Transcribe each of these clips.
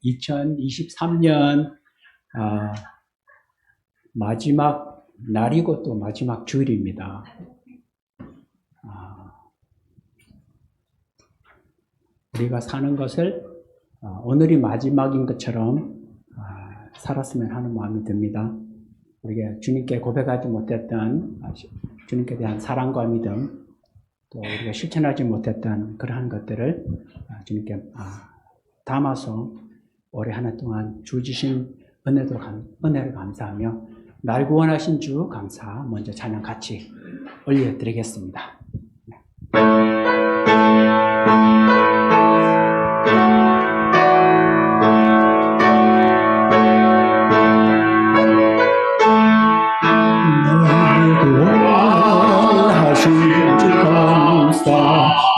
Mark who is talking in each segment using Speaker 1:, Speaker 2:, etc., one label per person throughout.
Speaker 1: 2023년 마지막 날이고 또 마지막 주일입니다. 우리가 사는 것을 오늘이 마지막인 것처럼 살았으면 하는 마음이 듭니다. 우리가 주님께 고백하지 못했던 주님께 대한 사랑과 믿음, 또 우리가 실천하지 못했던 그러한 것들을 주님께 담아서 올해 한 해 동안 주 주신 은혜를 감사하며 날 구원하신 주 감사 먼저 찬양 같이 올려드리겠습니다.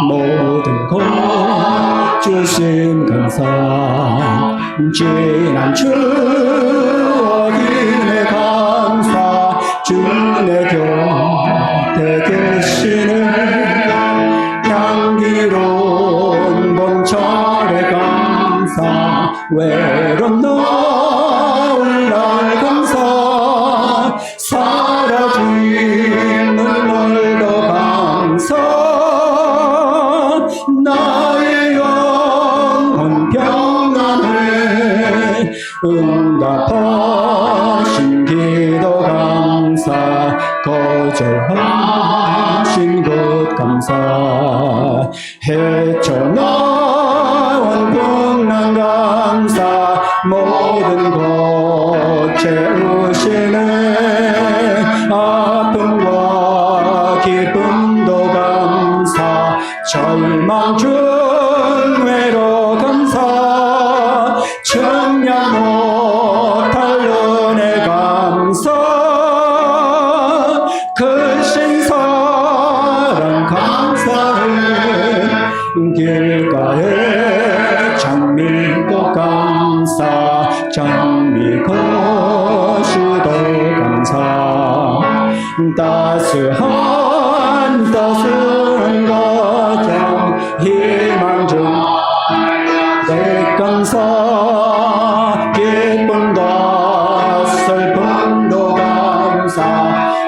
Speaker 2: 모든 것 주신 감사 지난 추억임에 감사 주내 곁에 계시는 향기로운 봄철에 감사 외로운 노을 날 감사 사라진 눈물도 감사 나의 영혼 평안을 응답하신 기도 감사 거절하신 것 감사 헤쳐나온 풍랑 감사 모든 것 채우시네 아픔과 기쁨도 감사 절망 중 외로 감사 청량 못할 은혜 감사 크신 사랑 감사해 길가에 장미도 감사 장미 거시도 감사 따스한 가정 희망 중 감사 기쁨과 슬픔도 감사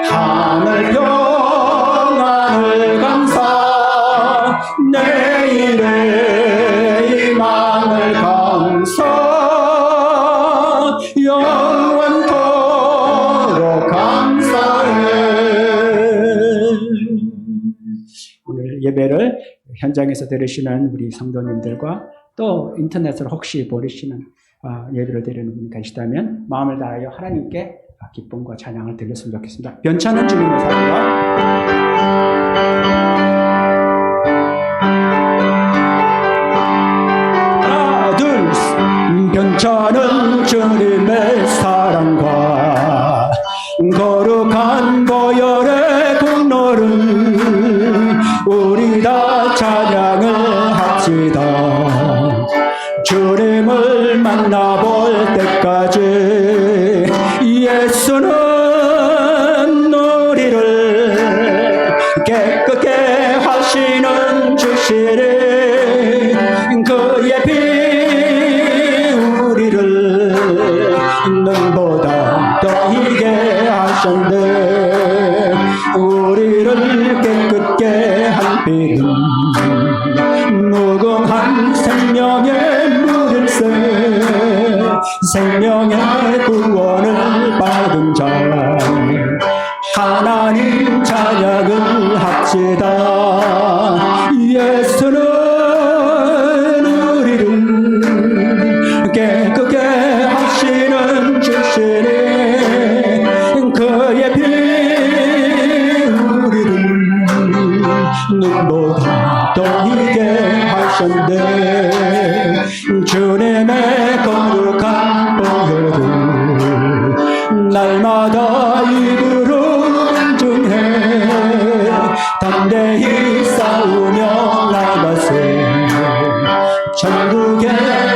Speaker 2: 하늘 평안을 감사 내일의 희망을 감사 영원토록 감사해.
Speaker 1: 오늘 예배를 현장에서 들으시는 우리 성도님들과 또 인터넷으로 혹시 보시는 예배를 드리는 분이 계시다면 마음을 다하여 하나님께 기쁨과 찬양을 드렸으면 좋겠습니다. 변찮은 주님의 사랑과
Speaker 2: 하나 둘 변찮은 주님의 사랑과 거룩한 보혈의 공로를 우리 다 찬양을 합시다. 주님을 만나볼 때까지 예수는 우리를 깨끗게 하시는 주시리 그의 피 우리를 눈보다 더 희게 하셨네 우리를 깨끗게 한 피는 무궁한 생명의 물일세 생명의 구원을 받은 자 하나님 찬양을 합시다. 예수는 우리를 깨끗게 하시는 주시니 그의 피 우리를 눈보다 더 희게 하셨네 주님의 거룩한 보혈을 날마다 입으로 간증해 담대히 싸우며 나가세 천국에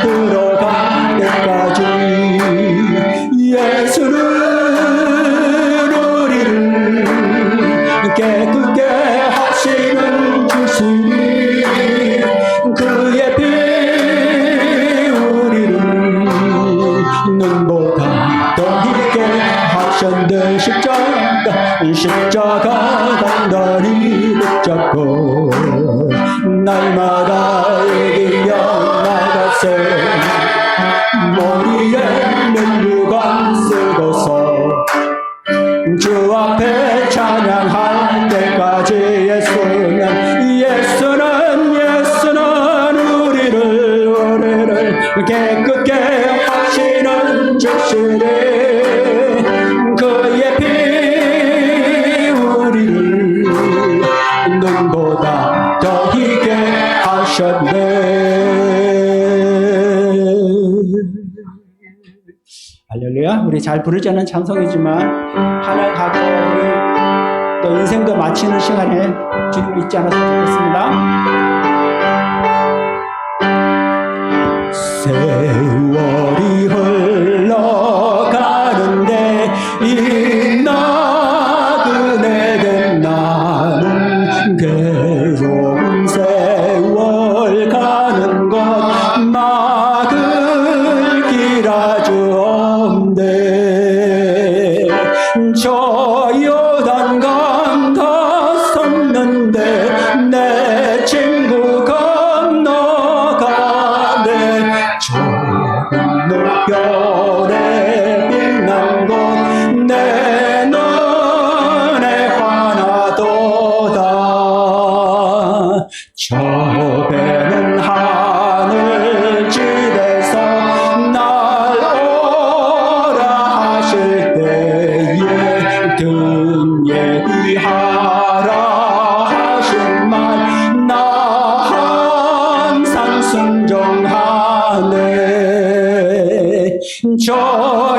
Speaker 2: 들어갈 때까지 예수는 우리를 깨끗게 하시는 주시니 그의 피 우리를 날마다 이기며 나가세 머리에 면류관 쓰고서 주 앞에 찬양할 때까지 예수는 우리를 깨끗게 하시는 주시리 그의 피 우리를 눈보다 더 희게 하셨네.
Speaker 1: 할렐루야. 우리 잘 부르지 않은 찬송이지만 하나 가고 우리 또 인생도 마치는 시간에 주님을 잊지 않았으면 좋겠습니다.
Speaker 2: 세월이 흘러가는데 이 나그네 된 나는 괴로운 세월 가는 것 막을 길 아주 없네. 저 요단강 갔었는데 내 친구 건너가네. 저 건너편에 빛난 곳 내 눈에 환하도다. 저 배는 하늘집에서 날 오라 하실 때에 등 예비하라 하신 말 나 항상 순종하네. 저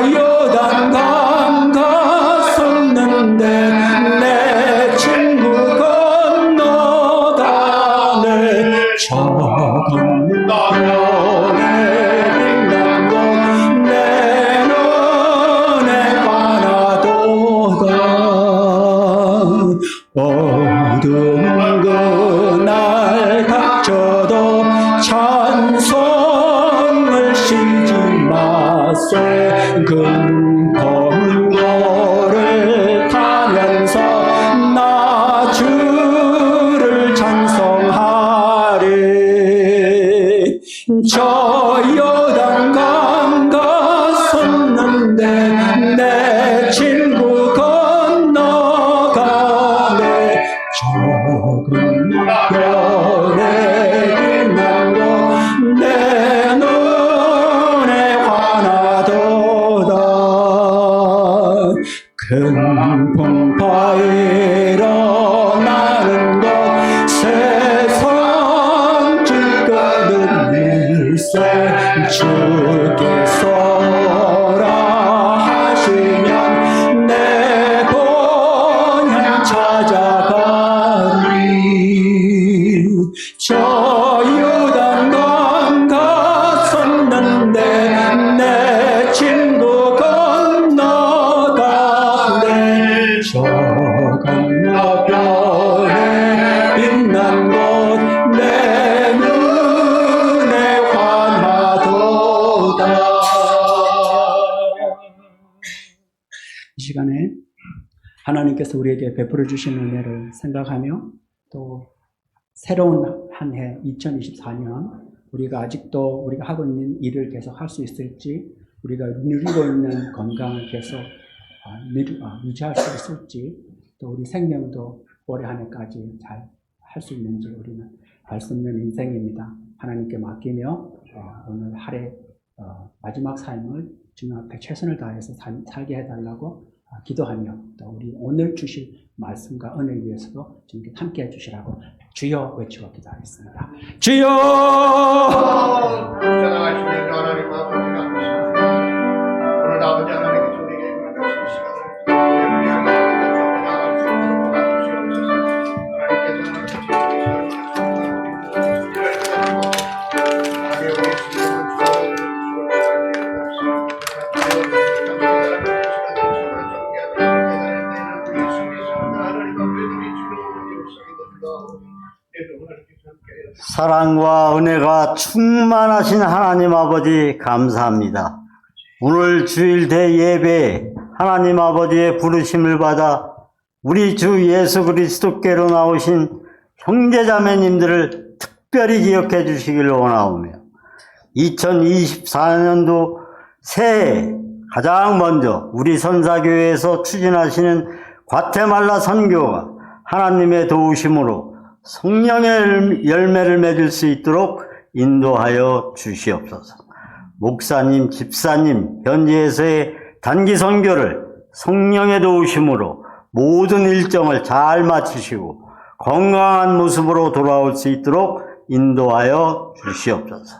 Speaker 2: 요단강 갔었는데 내 친구 건너가네. 저 건너편에 빛난 곳 내 눈에 환하도다. 어두운 그날 닥쳐도 찬송을 쉬지 마세. 검은 고를 타면서 나 주를 찬송하리. 저 요단강 갔었는데 내 친구 건너가네. 저 건너편에 빛난 곳 내 눈에 환하도다. 큰 풍파에 일어나는 것 세상 주가는 일세 주께서라 하시면 내 본향 찾아가리. 저 요단강 갔었는데 내 친구 건너가네. 저 건너편에 빛난 곳 내 눈에 환하도다.
Speaker 1: 이 시간에 하나님께서 우리에게 베풀어 주신 은혜를 생각하며 또 새로운 한 해 2024년 우리가 아직도 우리가 하고 있는 일을 계속 할 수 있을지, 우리가 누리고 있는 건강을 계속 유지할 수 있을지, 또 우리 생명도 올해 한 해까지 잘 할 수 있는지 우리는 알 수 없는 인생입니다. 하나님께 맡기며 오늘 하루 마지막 삶을 주님 앞에 최선을 다해서 살게 해달라고 기도하며 또 우리 오늘 주실 말씀과 은혜를 위해서도 주님께 함께 해주시라고 주여 외치고 기도하겠습니다.
Speaker 2: 주여
Speaker 3: 전하시는 하나님 아버지 감사합니다. 오늘 아버지 하나님께 주님에게 있는 것을 시간을 우리에게 나갈 수 있도록 도와주시옵소서.
Speaker 4: 사랑과 은혜가 충만하신 하나님 아버지 감사합니다. 오늘 주일 대예배 하나님 아버지의 부르심을 받아 우리 주 예수 그리스도께로 나오신 형제자매님들을 특별히 기억해 주시기를 원하오며 2024년도 새해 가장 먼저 우리 선사교회에서 추진하시는 과테말라 선교가 하나님의 도우심으로 성령의 열매를 맺을 수 있도록 인도하여 주시옵소서. 목사님, 집사님, 현지에서의 단기 선교를 성령의 도우심으로 모든 일정을 잘 마치시고 건강한 모습으로 돌아올 수 있도록 인도하여 주시옵소서.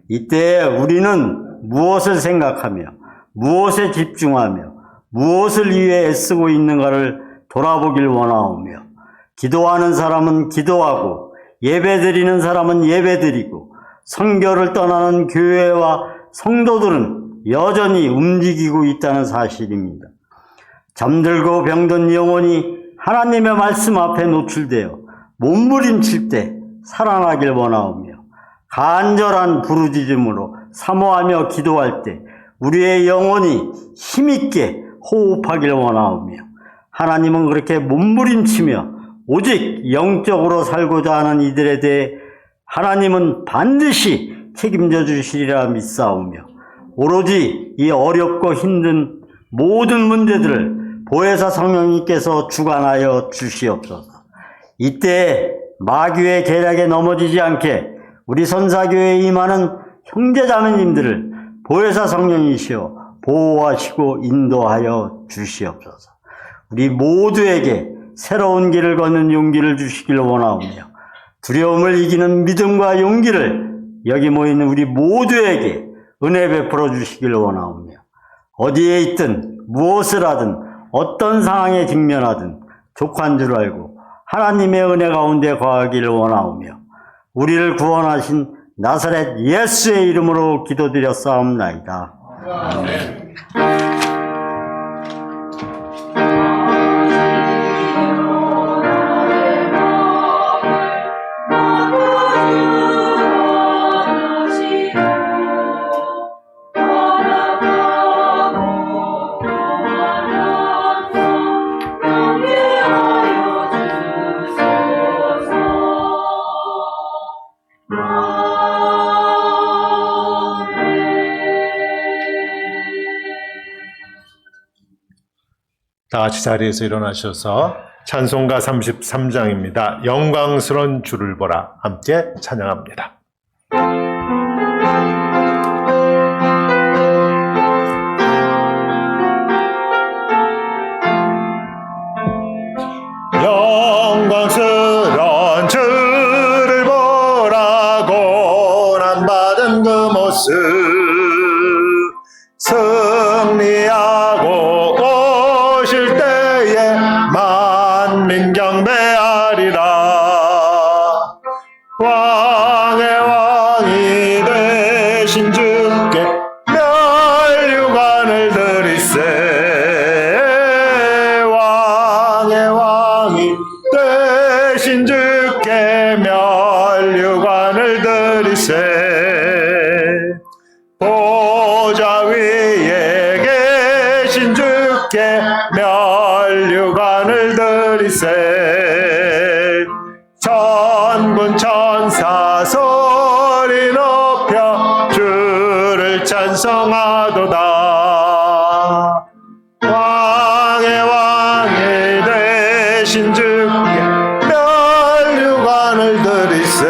Speaker 4: 이때 우리는 무엇을 생각하며 무엇에 집중하며 무엇을 위해 애쓰고 있는가를 돌아보길 원하오며 기도하는 사람은 기도하고 예배드리는 사람은 예배드리고 선교를 떠나는 교회와 성도들은 여전히 움직이고 있다는 사실입니다. 잠들고 병든 영혼이 하나님의 말씀 앞에 노출되어 몸부림칠 때 살아나길 원하오며 간절한 부르짖음으로 사모하며 기도할 때 우리의 영혼이 힘있게 호흡하길 원하오며 하나님은 그렇게 몸부림치며 오직 영적으로 살고자 하는 이들에 대해 하나님은 반드시 책임져 주시리라 믿사오며 오로지 이 어렵고 힘든 모든 문제들을 보혜사 성령님께서 주관하여 주시옵소서. 이때 마귀의 계략에 넘어지지 않게 우리 선사교회에 임하는 형제자매님들을 보혜사 성령이시여 보호하시고 인도하여 주시옵소서. 우리 모두에게 새로운 길을 걷는 용기를 주시길 원하오며 두려움을 이기는 믿음과 용기를 여기 모이는 우리 모두에게 은혜 베풀어 주시길 원하오며 어디에 있든 무엇을 하든 어떤 상황에 직면하든 족한 줄 알고 하나님의 은혜 가운데 거하기를 원하오며 우리를 구원하신 나사렛 예수의 이름으로 기도드렸사옵나이다.
Speaker 3: 아멘.
Speaker 2: 다 같이 자리에서 일어나셔서 찬송가 33장입니다. 영광스러운 주를 보라. 함께 찬양합니다. 영광스러운 주를 보라. 고난받은 그 모습 승리하고 오실 때에 만민 경배하리라. 왕의 왕이 되신 주께 멸류관을 드리세. 왕의 왕이 되신 주께 멸류관을 드리세. 보좌 위에 계신 주께 멸류관을 드리세. 천군 천사 소리 높여 주를 찬송하도다. 왕의 왕이 되신 주께 멸류관을 드리세.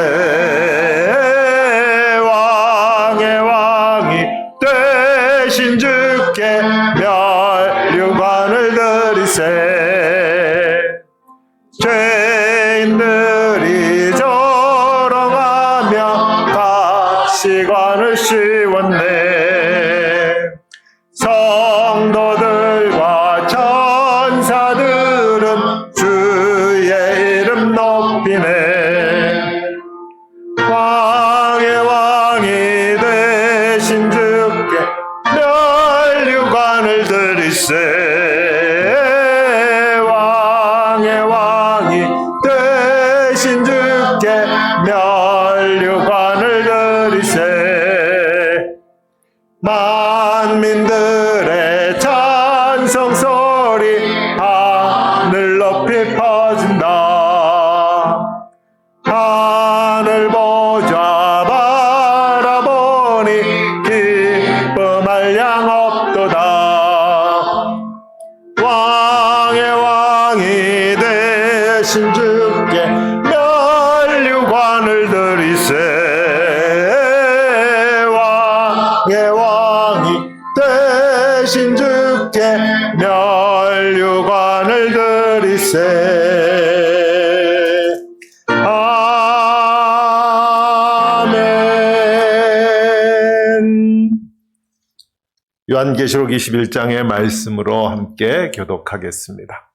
Speaker 2: 왕의 왕이 되신 주께 멸류관을 드리세. 죄인들이 조롱하며 가시관을 씌웠네. 성도들과 천사들은 주의 이름 높이네. 왕의 왕이 되신 주께 멸류관을 드리세. 왕의 왕이 되신 주께 멸류관을 드리세. 만민들의 찬송 소리 하늘 높이 퍼진다. 하늘 요한계시록 21장의 말씀으로 함께 교독하겠습니다.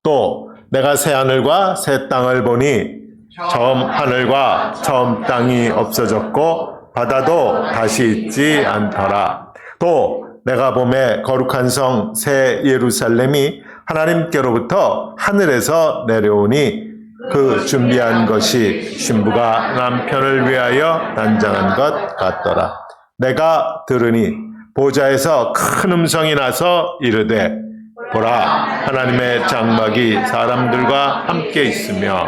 Speaker 2: 또 내가 새 하늘과 새 땅을 보니 처음 하늘과 처음 땅이 없어졌고 바다도 다시 있지 않더라. 또 내가 보매 거룩한 성 새 예루살렘이 하나님께로부터 하늘에서 내려오니 그 준비한 것이 신부가 남편을 위하여 단장한 것 같더라. 내가 들으니 보좌에서 큰 음성이 나서 이르되 보라, 하나님의 장막이 사람들과 함께 있으며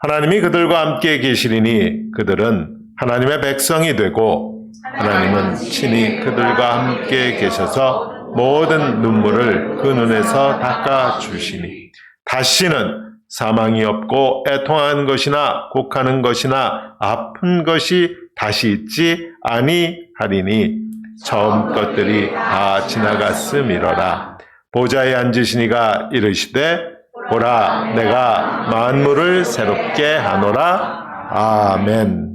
Speaker 2: 하나님이 그들과 함께 계시리니 그들은 하나님의 백성이 되고 하나님은 친히 그들과 함께 계셔서 모든 눈물을 그 눈에서 닦아 주시니 다시는 사망이 없고 애통하는 것이나 곡하는 것이나 아픈 것이 다시 있지 아니하리니 처음 것들이 다 지나갔음이로라. 보좌에 앉으시니가 이르시되 보라, 내가 만물을 새롭게 하노라. 아멘.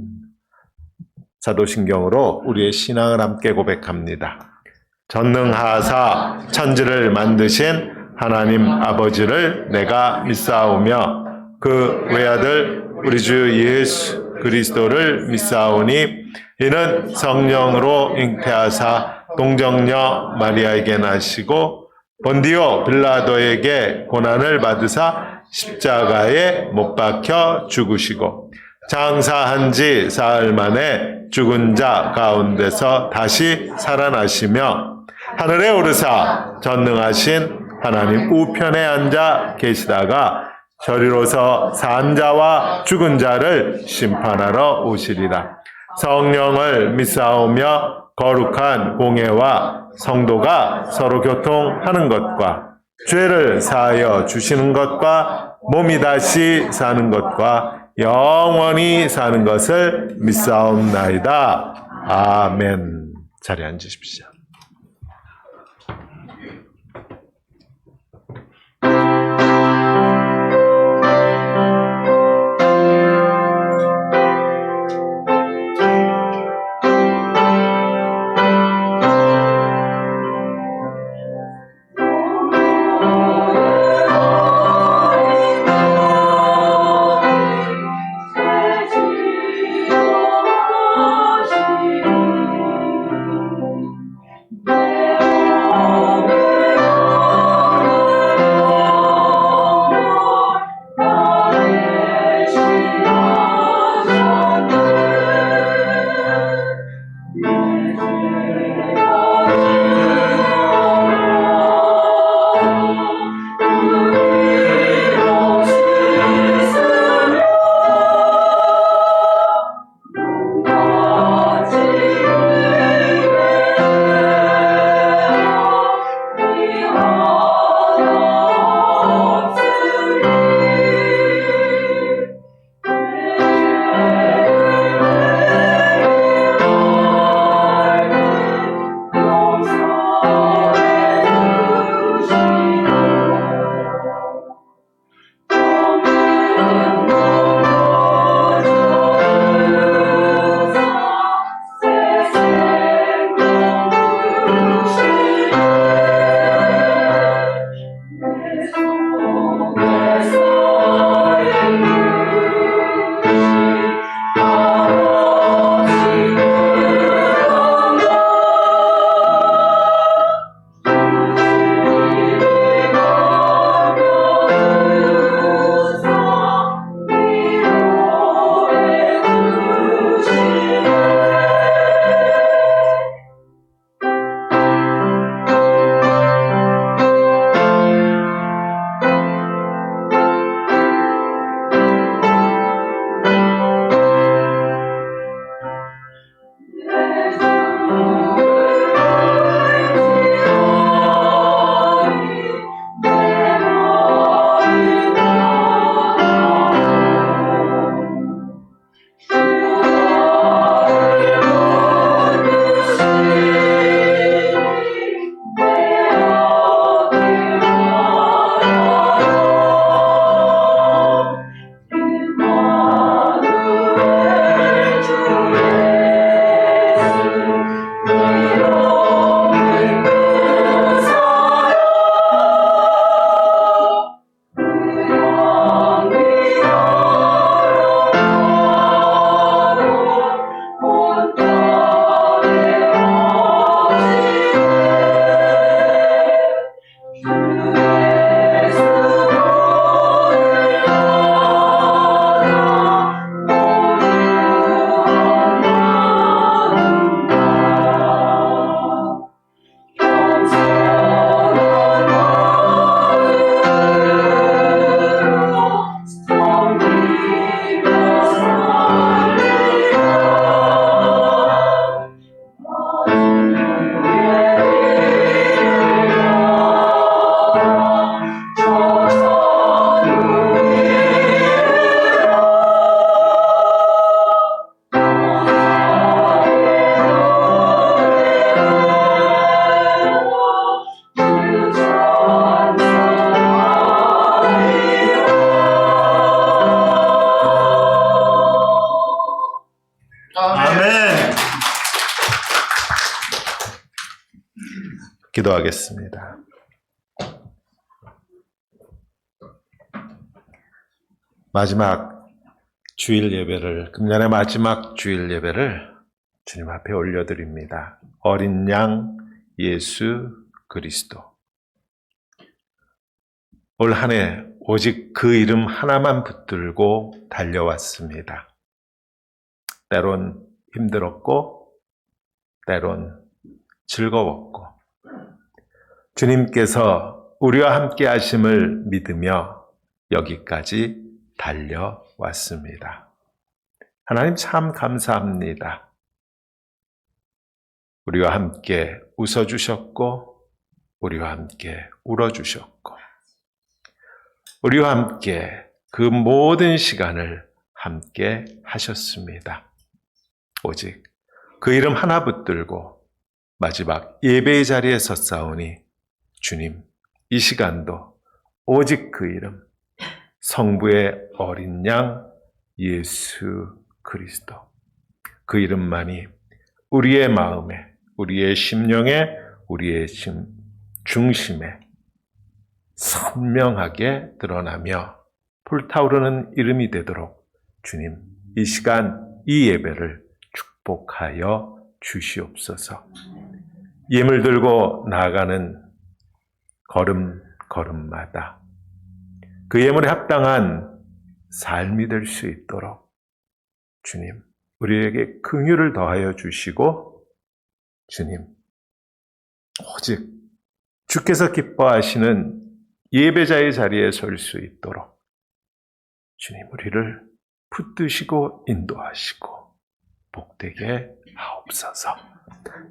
Speaker 2: 사도신경으로 우리의 신앙을 함께 고백합니다. 전능하사 천지를 만드신 하나님 아버지를 내가 믿사오며 그 외아들 우리 주 예수 그리스도를 믿사오니 이는 성령으로 잉태하사 동정녀 마리아에게 나시고 본디오 빌라도에게 고난을 받으사 십자가에 못 박혀 죽으시고 장사한 지 사흘 만에 죽은 자 가운데서 다시 살아나시며 하늘에 오르사 전능하신 하나님 우편에 앉아 계시다가 저리로서 산 자와 죽은 자를 심판하러 오시리라. 성령을 믿사오며 거룩한 공예와 성도가 서로 교통하는 것과 죄를 사하여 주시는 것과 몸이 다시 사는 것과 영원히 사는 것을 믿사옵나이다. 아멘. 자리에 앉으십시오. 기도하겠습니다. 마지막 주일 예배를, 금년의 마지막 주일 예배를 주님 앞에 올려드립니다. 어린 양 예수 그리스도. 올 한 해 오직 그 이름 하나만 붙들고 달려왔습니다. 때론 힘들었고, 때론 즐거웠고, 주님께서 우리와 함께 하심을 믿으며 여기까지 달려왔습니다. 하나님 참 감사합니다. 우리와 함께 웃어주셨고, 우리와 함께 울어주셨고, 우리와 함께 그 모든 시간을 함께 하셨습니다. 오직 그 이름 하나 붙들고 마지막 예배의 자리에 섰사오니 주님, 이 시간도 오직 그 이름, 성부의 어린 양 예수 그리스도, 그 이름만이 우리의 마음에, 우리의 심령에, 우리의 중심에 선명하게 드러나며 불타오르는 이름이 되도록 주님, 이 시간 이 예배를 축복하여 주시옵소서. 예물 들고 나아가는 걸음마다 그 예물에 합당한 삶이 될 수 있도록 주님, 우리에게 긍휼을 더하여 주시고, 주님, 오직 주께서 기뻐하시는 예배자의 자리에 설 수 있도록 주님, 우리를 붙드시고 인도하시고 복되게 하옵소서.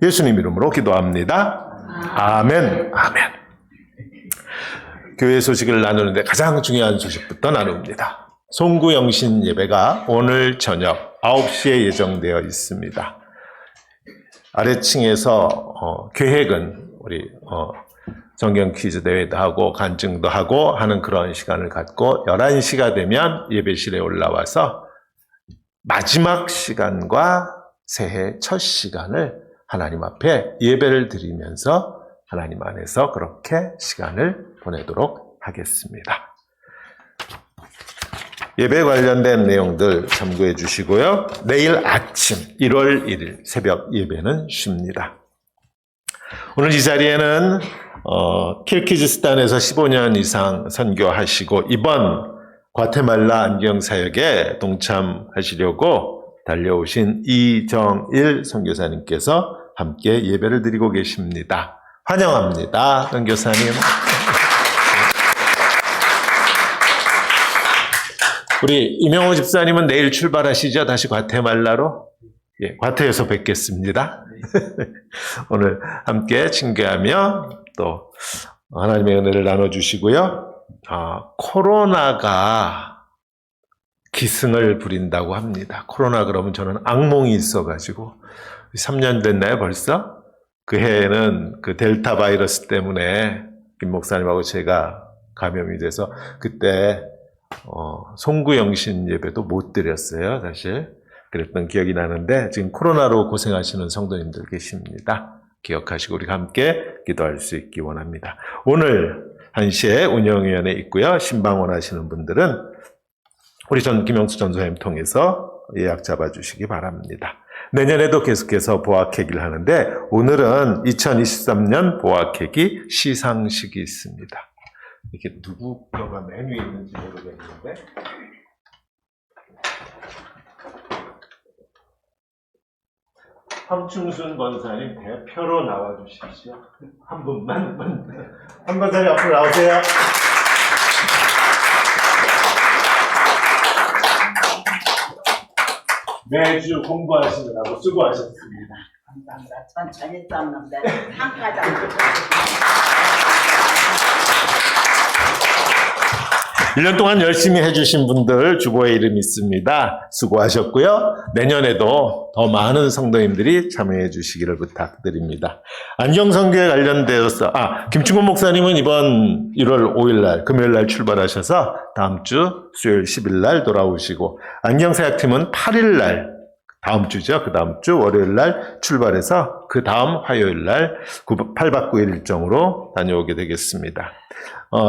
Speaker 2: 예수님 이름으로 기도합니다. 아멘. 아멘. 교회 소식을 나누는데 가장 중요한 소식부터 나눕니다. 송구영신 예배가 오늘 저녁 9시에 예정되어 있습니다. 아래층에서 계획은 우리 성경 퀴즈 대회도 하고 간증도 하고 하는 그런 시간을 갖고 11시가 되면 예배실에 올라와서 마지막 시간과 새해 첫 시간을 하나님 앞에 예배를 드리면서 하나님 안에서 그렇게 시간을 보내도록 하겠습니다. 예배 관련된 내용들 참고해 주시고요. 내일 아침 1월 1일 새벽 예배는 쉽니다. 오늘 이 자리에는 키르기즈스탄에서 15년 이상 선교하시고 이번 과테말라 안경사역에 동참하시려고 달려오신 이정일 선교사님께서 함께 예배를 드리고 계십니다. 환영합니다, 선교사님. 우리 이명호 집사님은 내일 출발하시죠? 다시 과테말라로? 예, 과테에서 뵙겠습니다. 오늘 함께 친교하며 또 하나님의 은혜를 나눠주시고요. 코로나가 기승을 부린다고 합니다. 코로나 그러면 저는 악몽이 있어가지고 3년 됐나요 벌써? 그 해에는 그 델타 바이러스 때문에 김 목사님하고 제가 감염이 돼서 그때 송구영신 예배도 못 드렸어요, 사실. 그랬던 기억이 나는데 지금 코로나로 고생하시는 성도님들 계십니다. 기억하시고 우리가 함께 기도할 수 있기 원합니다. 오늘 1시에 운영위원회 있고요. 신방 원하시는 분들은 우리 김영수 전도사님 통해서 예약 잡아주시기 바랍니다. 내년에도 계속해서 보아케기를 하는데 오늘은 2023년 보아케기 시상식이 있습니다. 이게 누구 뼈가 맨 위에 있는지 모르겠는데 황충순 권사님 대표로 나와주십시오. 한 분만. 한 권사님 앞으로 나오세요. 매주 공부하시느라고 수고하셨습니다.
Speaker 5: 감사합니다. 천천히 썼는데 한 가지
Speaker 2: 1년 동안 열심히 해주신 분들 주보에 이름 있습니다. 수고하셨고요. 내년에도 더 많은 성도님들이 참여해 주시기를 부탁드립니다. 안경선교에 관련되어서 김충곤 목사님은 이번 1월 5일날 금요일날 출발하셔서 다음 주 수요일 10일날 돌아오시고 안경사역팀은 8일날 다음 주죠. 그 다음 주 월요일 날 출발해서 그 다음 화요일 날 8박 9일 일정으로 다녀오게 되겠습니다.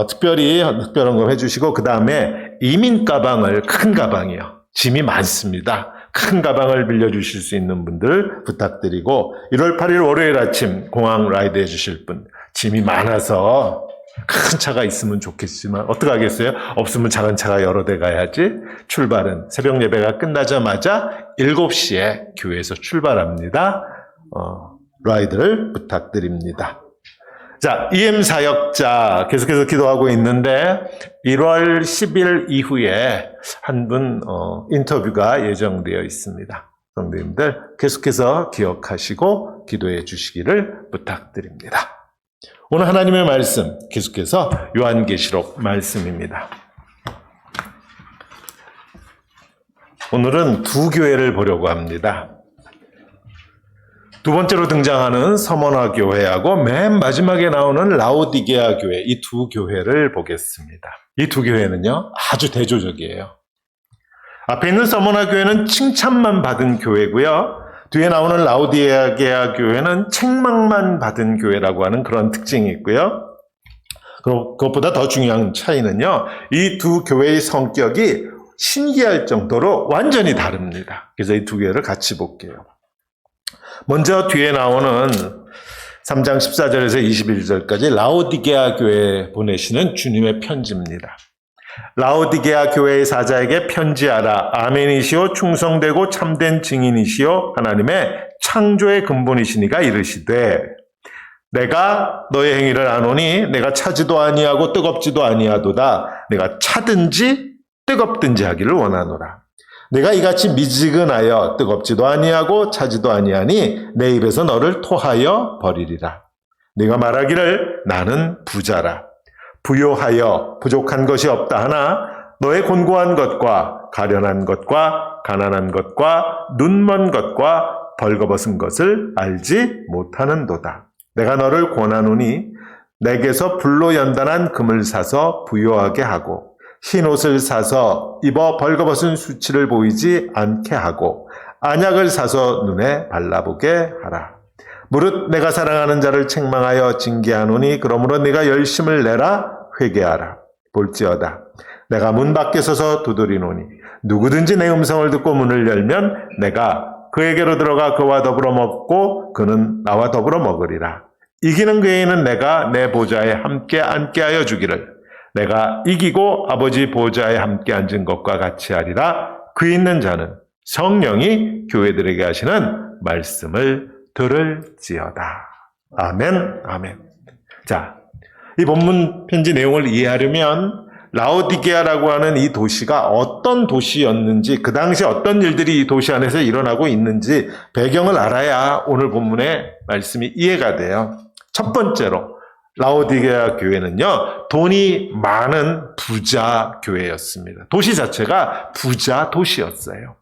Speaker 2: 특별히 특별한 거 해주시고 그 다음에 이민 가방을 큰 가방이요. 짐이 많습니다. 큰 가방을 빌려주실 수 있는 분들 부탁드리고 1월 8일 월요일 아침 공항 라이드 해주실 분 짐이 많아서 큰 차가 있으면 좋겠지만 어떡하겠어요? 없으면 작은 차가 여러 대 가야지. 출발은 새벽 예배가 끝나자마자 7시에 교회에서 출발합니다. 라이드를 부탁드립니다. 자, EM 사역자 계속해서 기도하고 있는데 1월 10일 이후에 한 분 인터뷰가 예정되어 있습니다. 성도님들 계속해서 기억하시고 기도해 주시기를 부탁드립니다. 오늘 하나님의 말씀 계속해서 요한계시록 말씀입니다. 오늘은 두 교회를 보려고 합니다. 두 번째로 등장하는 서머나 교회하고 맨 마지막에 나오는 라오디게아 교회, 이 두 교회를 보겠습니다. 이 두 교회는요, 아주 대조적이에요. 앞에 있는 서머나 교회는 칭찬만 받은 교회고요. 뒤에 나오는 라오디게아 교회는 책망만 받은 교회라고 하는 그런 특징이 있고요. 그것보다 더 중요한 차이는요, 이 두 교회의 성격이 신기할 정도로 완전히 다릅니다. 그래서 이 두 교회를 같이 볼게요. 먼저 뒤에 나오는 3장 14절에서 21절까지 라오디게아 교회에 보내시는 주님의 편지입니다. 라오디게아 교회의 사자에게 편지하라. 아멘이시오 충성되고 참된 증인이시오 하나님의 창조의 근본이시니가 이르시되 내가 너의 행위를 아노니 내가 차지도 아니하고 뜨겁지도 아니하도다. 내가 차든지 뜨겁든지 하기를 원하노라. 내가 이같이 미지근하여 뜨겁지도 아니하고 차지도 아니하니 내 입에서 너를 토하여 버리리라. 네가 말하기를 나는 부자라. 부요하여 부족한 것이 없다 하나 너의 곤고한 것과 가련한 것과 가난한 것과 눈먼 것과 벌거벗은 것을 알지 못하는도다. 내가 너를 권하노니 내게서 불로 연단한 금을 사서 부요하게 하고 흰 옷을 사서 입어 벌거벗은 수치를 보이지 않게 하고 안약을 사서 눈에 발라보게 하라. 무릇 내가 사랑하는 자를 책망하여 징계하노니 그러므로 네가 열심을 내라 회개하라. 볼지어다 내가 문 밖에 서서 두드리노니 누구든지 내 음성을 듣고 문을 열면 내가 그에게로 들어가 그와 더불어 먹고 그는 나와 더불어 먹으리라. 이기는 그에게는 내가 내 보좌에 함께 앉게 하여 주기를 내가 이기고 아버지 보좌에 함께 앉은 것과 같이 하리라. 그 있는 자는 성령이 교회들에게 하시는 말씀을 들을지어다. 아멘, 아멘. 자, 이 본문 편지 내용을 이해하려면 라오디게아라고 하는 이 도시가 어떤 도시였는지, 그 당시 어떤 일들이 이 도시 안에서 일어나고 있는지 배경을 알아야 오늘 본문의 말씀이 이해가 돼요. 첫 번째로 라오디게아 교회는요, 돈이 많은 부자 교회였습니다. 도시 자체가 부자 도시였어요.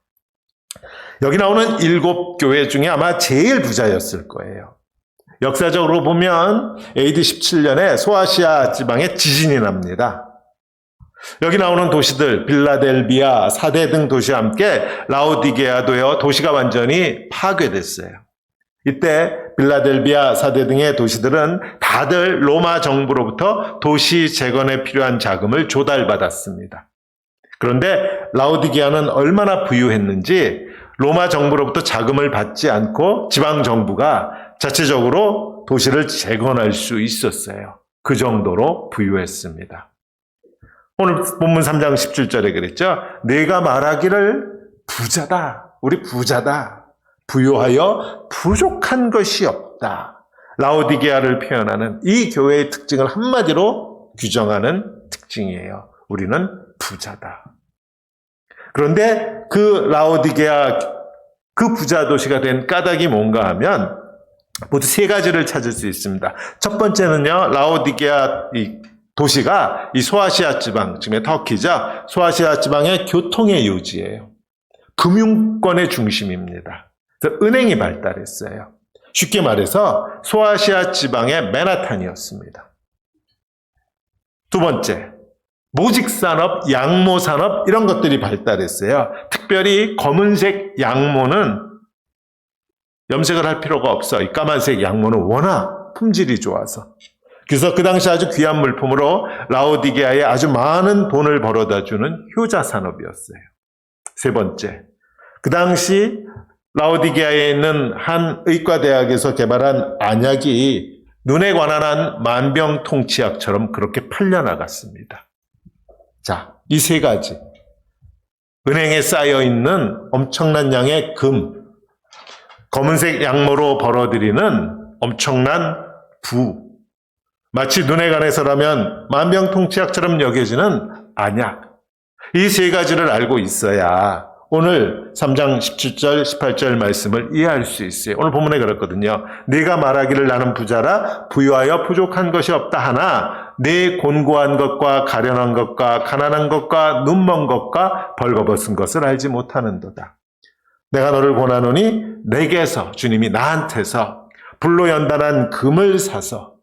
Speaker 2: 여기 나오는 7교회 중에 아마 제일 부자였을 거예요. 역사적으로 보면 AD 17년에 소아시아 지방에 지진이 납니다. 여기 나오는 도시들, 빌라델비아, 사대 등 도시와 함께 라오디게아도요, 도시가 완전히 파괴됐어요. 이때 빌라델비아, 사대 등의 도시들은 다들 로마 정부로부터 도시 재건에 필요한 자금을 조달받았습니다. 그런데 라오디게아는 얼마나 부유했는지 로마 정부로부터 자금을 받지 않고 지방 정부가 자체적으로 도시를 재건할 수 있었어요. 그 정도로 부유했습니다. 오늘 본문 3장 17절에 그랬죠. 내가 말하기를 부자다. 우리 부자다. 부요하여 부족한 것이 없다. 라오디게아를 표현하는 이 교회의 특징을 한마디로 규정하는 특징이에요. 우리는 부자다. 그런데 그 라오디게아, 그 부자 도시가 된 까닭이 뭔가 하면 모두 세 가지를 찾을 수 있습니다. 첫 번째는요, 라오디게아 이 도시가 이 소아시아 지방, 지금의 터키죠. 소아시아 지방의 교통의 요지예요. 금융권의 중심입니다. 그래서 은행이 발달했어요. 쉽게 말해서 소아시아 지방의 맨하탄이었습니다. 두 번째, 모직산업, 양모산업 이런 것들이 발달했어요. 특별히 검은색 양모는 염색을 할 필요가 없어. 이 까만색 양모는 워낙 품질이 좋아서. 그래서 그 당시 아주 귀한 물품으로 라오디게아에 아주 많은 돈을 벌어다주는 효자산업이었어요. 세 번째, 그 당시 라오디게아에 있는 한 의과대학에서 개발한 안약이 눈에 관한 한 만병통치약처럼 그렇게 팔려나갔습니다. 자, 이 세 가지. 은행에 쌓여있는 엄청난 양의 금, 검은색 양모로 벌어들이는 엄청난 부, 마치 눈에 관해서라면 만병통치약처럼 여겨지는 안약. 이 세 가지를 알고 있어야 오늘 3장 17절, 18절 말씀을 이해할 수 있어요. 오늘 본문에 그렇거든요. 네가 말하기를 나는 부자라 부유하여 부족한 것이 없다 하나 네 곤고한 것과 가련한 것과 가난한 것과 눈먼 것과 벌거벗은 것을 알지 못하는도다. 내가 너를 권하노니 내게서 주님이 나한테서 불로 연단한 금을 사서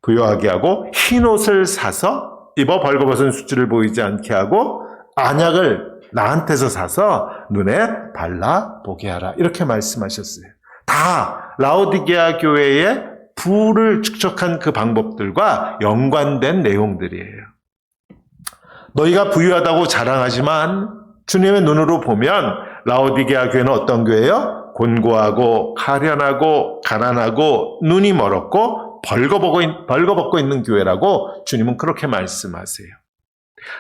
Speaker 2: 부유하게 하고 흰 옷을 사서 입어 벌거벗은 수치를 보이지 않게 하고 안약을 나한테서 사서 눈에 발라보게 하라. 이렇게 말씀하셨어요. 다 라오디게아 교회의 부를 축적한 그 방법들과 연관된 내용들이에요. 너희가 부유하다고 자랑하지만 주님의 눈으로 보면 라오디게아 교회는 어떤 교회예요? 곤고하고 가련하고 가난하고 눈이 멀었고 벌거벗고 있는 교회라고 주님은 그렇게 말씀하세요.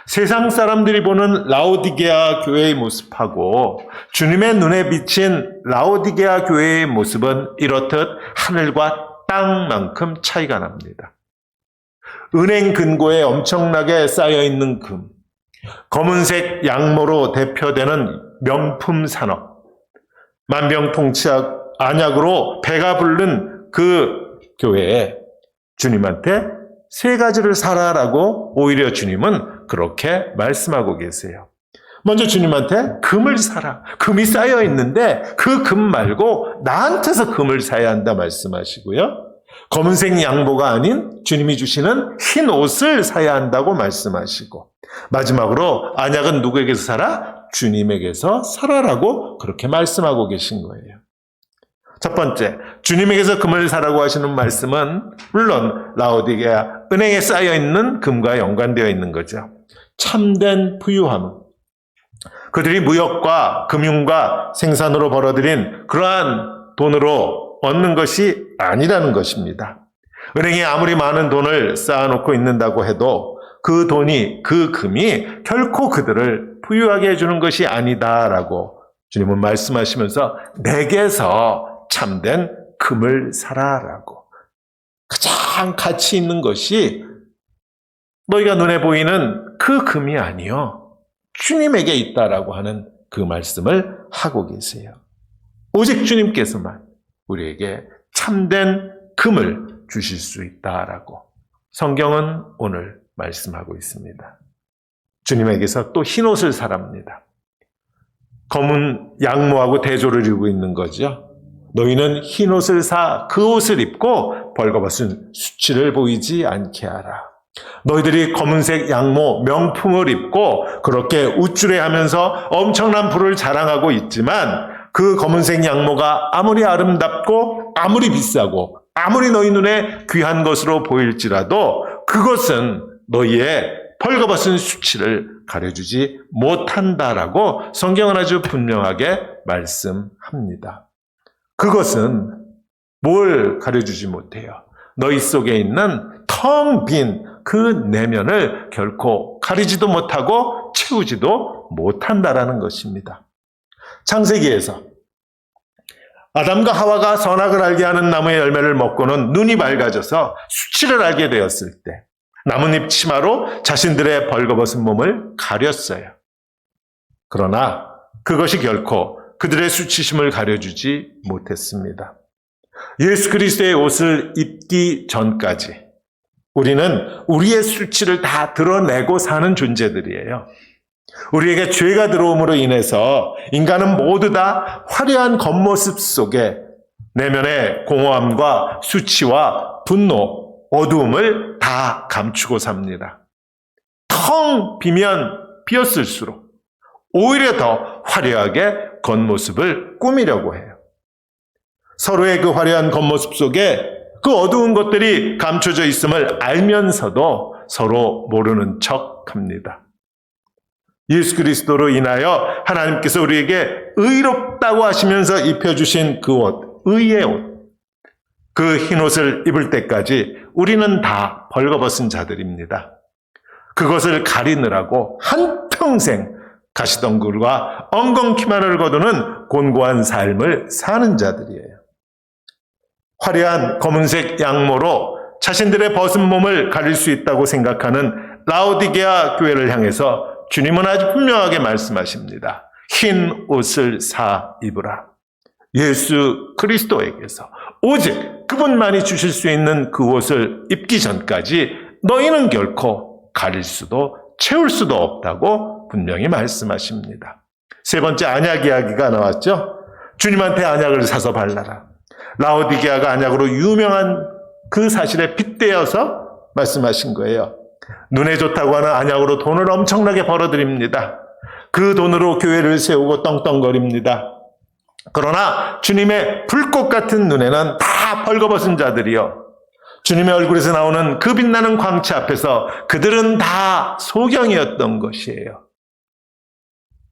Speaker 2: 세상 사람들이 보는 라오디게아 교회의 모습하고 주님의 눈에 비친 라오디게아 교회의 모습은 이렇듯 하늘과 땅만큼 차이가 납니다. 은행 근고에 엄청나게 쌓여있는 금, 검은색 양모로 대표되는 명품 산업, 만병통치약 안약으로 배가 부른 그 교회에 주님한테 세 가지를 사라라고 오히려 주님은 그렇게 말씀하고 계세요. 먼저 주님한테 금을 사라. 금이 쌓여 있는데 그 금 말고 나한테서 금을 사야 한다 말씀하시고요. 검은색 양모가 아닌 주님이 주시는 흰 옷을 사야 한다고 말씀하시고 마지막으로 안약은 누구에게서 사라? 주님에게서 사라라고 그렇게 말씀하고 계신 거예요. 첫 번째, 주님에게서 금을 사라고 하시는 말씀은 물론 라오디게아 은행에 쌓여있는 금과 연관되어 있는 거죠. 참된 부유함은 그들이 무역과 금융과 생산으로 벌어들인 그러한 돈으로 얻는 것이 아니라는 것입니다. 은행에 아무리 많은 돈을 쌓아놓고 있는다고 해도 그 돈이, 그 금이 결코 그들을 부유하게 해주는 것이 아니다라고 주님은 말씀하시면서 내게서 참된 금을 사라라고. 가장 가치 있는 것이 너희가 눈에 보이는 그 금이 아니요 주님에게 있다라고 하는 그 말씀을 하고 계세요. 오직 주님께서만 우리에게 참된 금을 주실 수 있다라고 성경은 오늘 말씀하고 있습니다. 주님에게서 또 흰옷을 사랍니다. 검은 양모하고 대조를 이루고 있는 거죠. 너희는 흰옷을 사 그 옷을 입고 벌거벗은 수치를 보이지 않게 하라. 너희들이 검은색 양모 명품을 입고 그렇게 우쭐해하면서 엄청난 부를 자랑하고 있지만 그 검은색 양모가 아무리 아름답고 아무리 비싸고 아무리 너희 눈에 귀한 것으로 보일지라도 그것은 너희의 벌거벗은 수치를 가려주지 못한다라고 성경은 아주 분명하게 말씀합니다. 그것은 뭘 가려주지 못해요? 너희 속에 있는 텅 빈 그 내면을 결코 가리지도 못하고 채우지도 못한다라는 것입니다. 창세기에서 아담과 하와가 선악을 알게 하는 나무의 열매를 먹고는 눈이 맑아져서 수치를 알게 되었을 때 나뭇잎 치마로 자신들의 벌거벗은 몸을 가렸어요. 그러나 그것이 결코 그들의 수치심을 가려주지 못했습니다. 예수 그리스도의 옷을 입기 전까지 우리는 우리의 수치를 다 드러내고 사는 존재들이에요. 우리에게 죄가 들어옴으로 인해서 인간은 모두 다 화려한 겉모습 속에 내면의 공허함과 수치와 분노, 어두움을 다 감추고 삽니다. 더 텅 비었을수록 오히려 더 화려하게 겉모습을 꾸미려고 해요. 서로의 그 화려한 겉모습 속에 그 어두운 것들이 감춰져 있음을 알면서도 서로 모르는 척합니다. 예수 그리스도로 인하여 하나님께서 우리에게 의롭다고 하시면서 입혀주신 그 옷, 의의 옷, 그 흰옷을 입을 때까지 우리는 다 벌거벗은 자들입니다. 그것을 가리느라고 한평생 가시덩굴과 엉겅퀴만을 거두는 곤고한 삶을 사는 자들이에요. 화려한 검은색 양모로 자신들의 벗은 몸을 가릴 수 있다고 생각하는 라오디게아 교회를 향해서 주님은 아주 분명하게 말씀하십니다. 흰 옷을 사 입으라. 예수 그리스도에게서 오직 그분만이 주실 수 있는 그 옷을 입기 전까지 너희는 결코 가릴 수도 채울 수도 없다고 분명히 말씀하십니다. 세 번째 안약 이야기가 나왔죠. 주님한테 안약을 사서 발라라. 라오디게아가 안약으로 유명한 그 사실에 빗대어서 말씀하신 거예요. 눈에 좋다고 하는 안약으로 돈을 엄청나게 벌어들입니다. 그 돈으로 교회를 세우고 떵떵거립니다. 그러나 주님의 불꽃 같은 눈에는 다 벌거벗은 자들이요. 주님의 얼굴에서 나오는 그 빛나는 광채 앞에서 그들은 다 소경이었던 것이에요.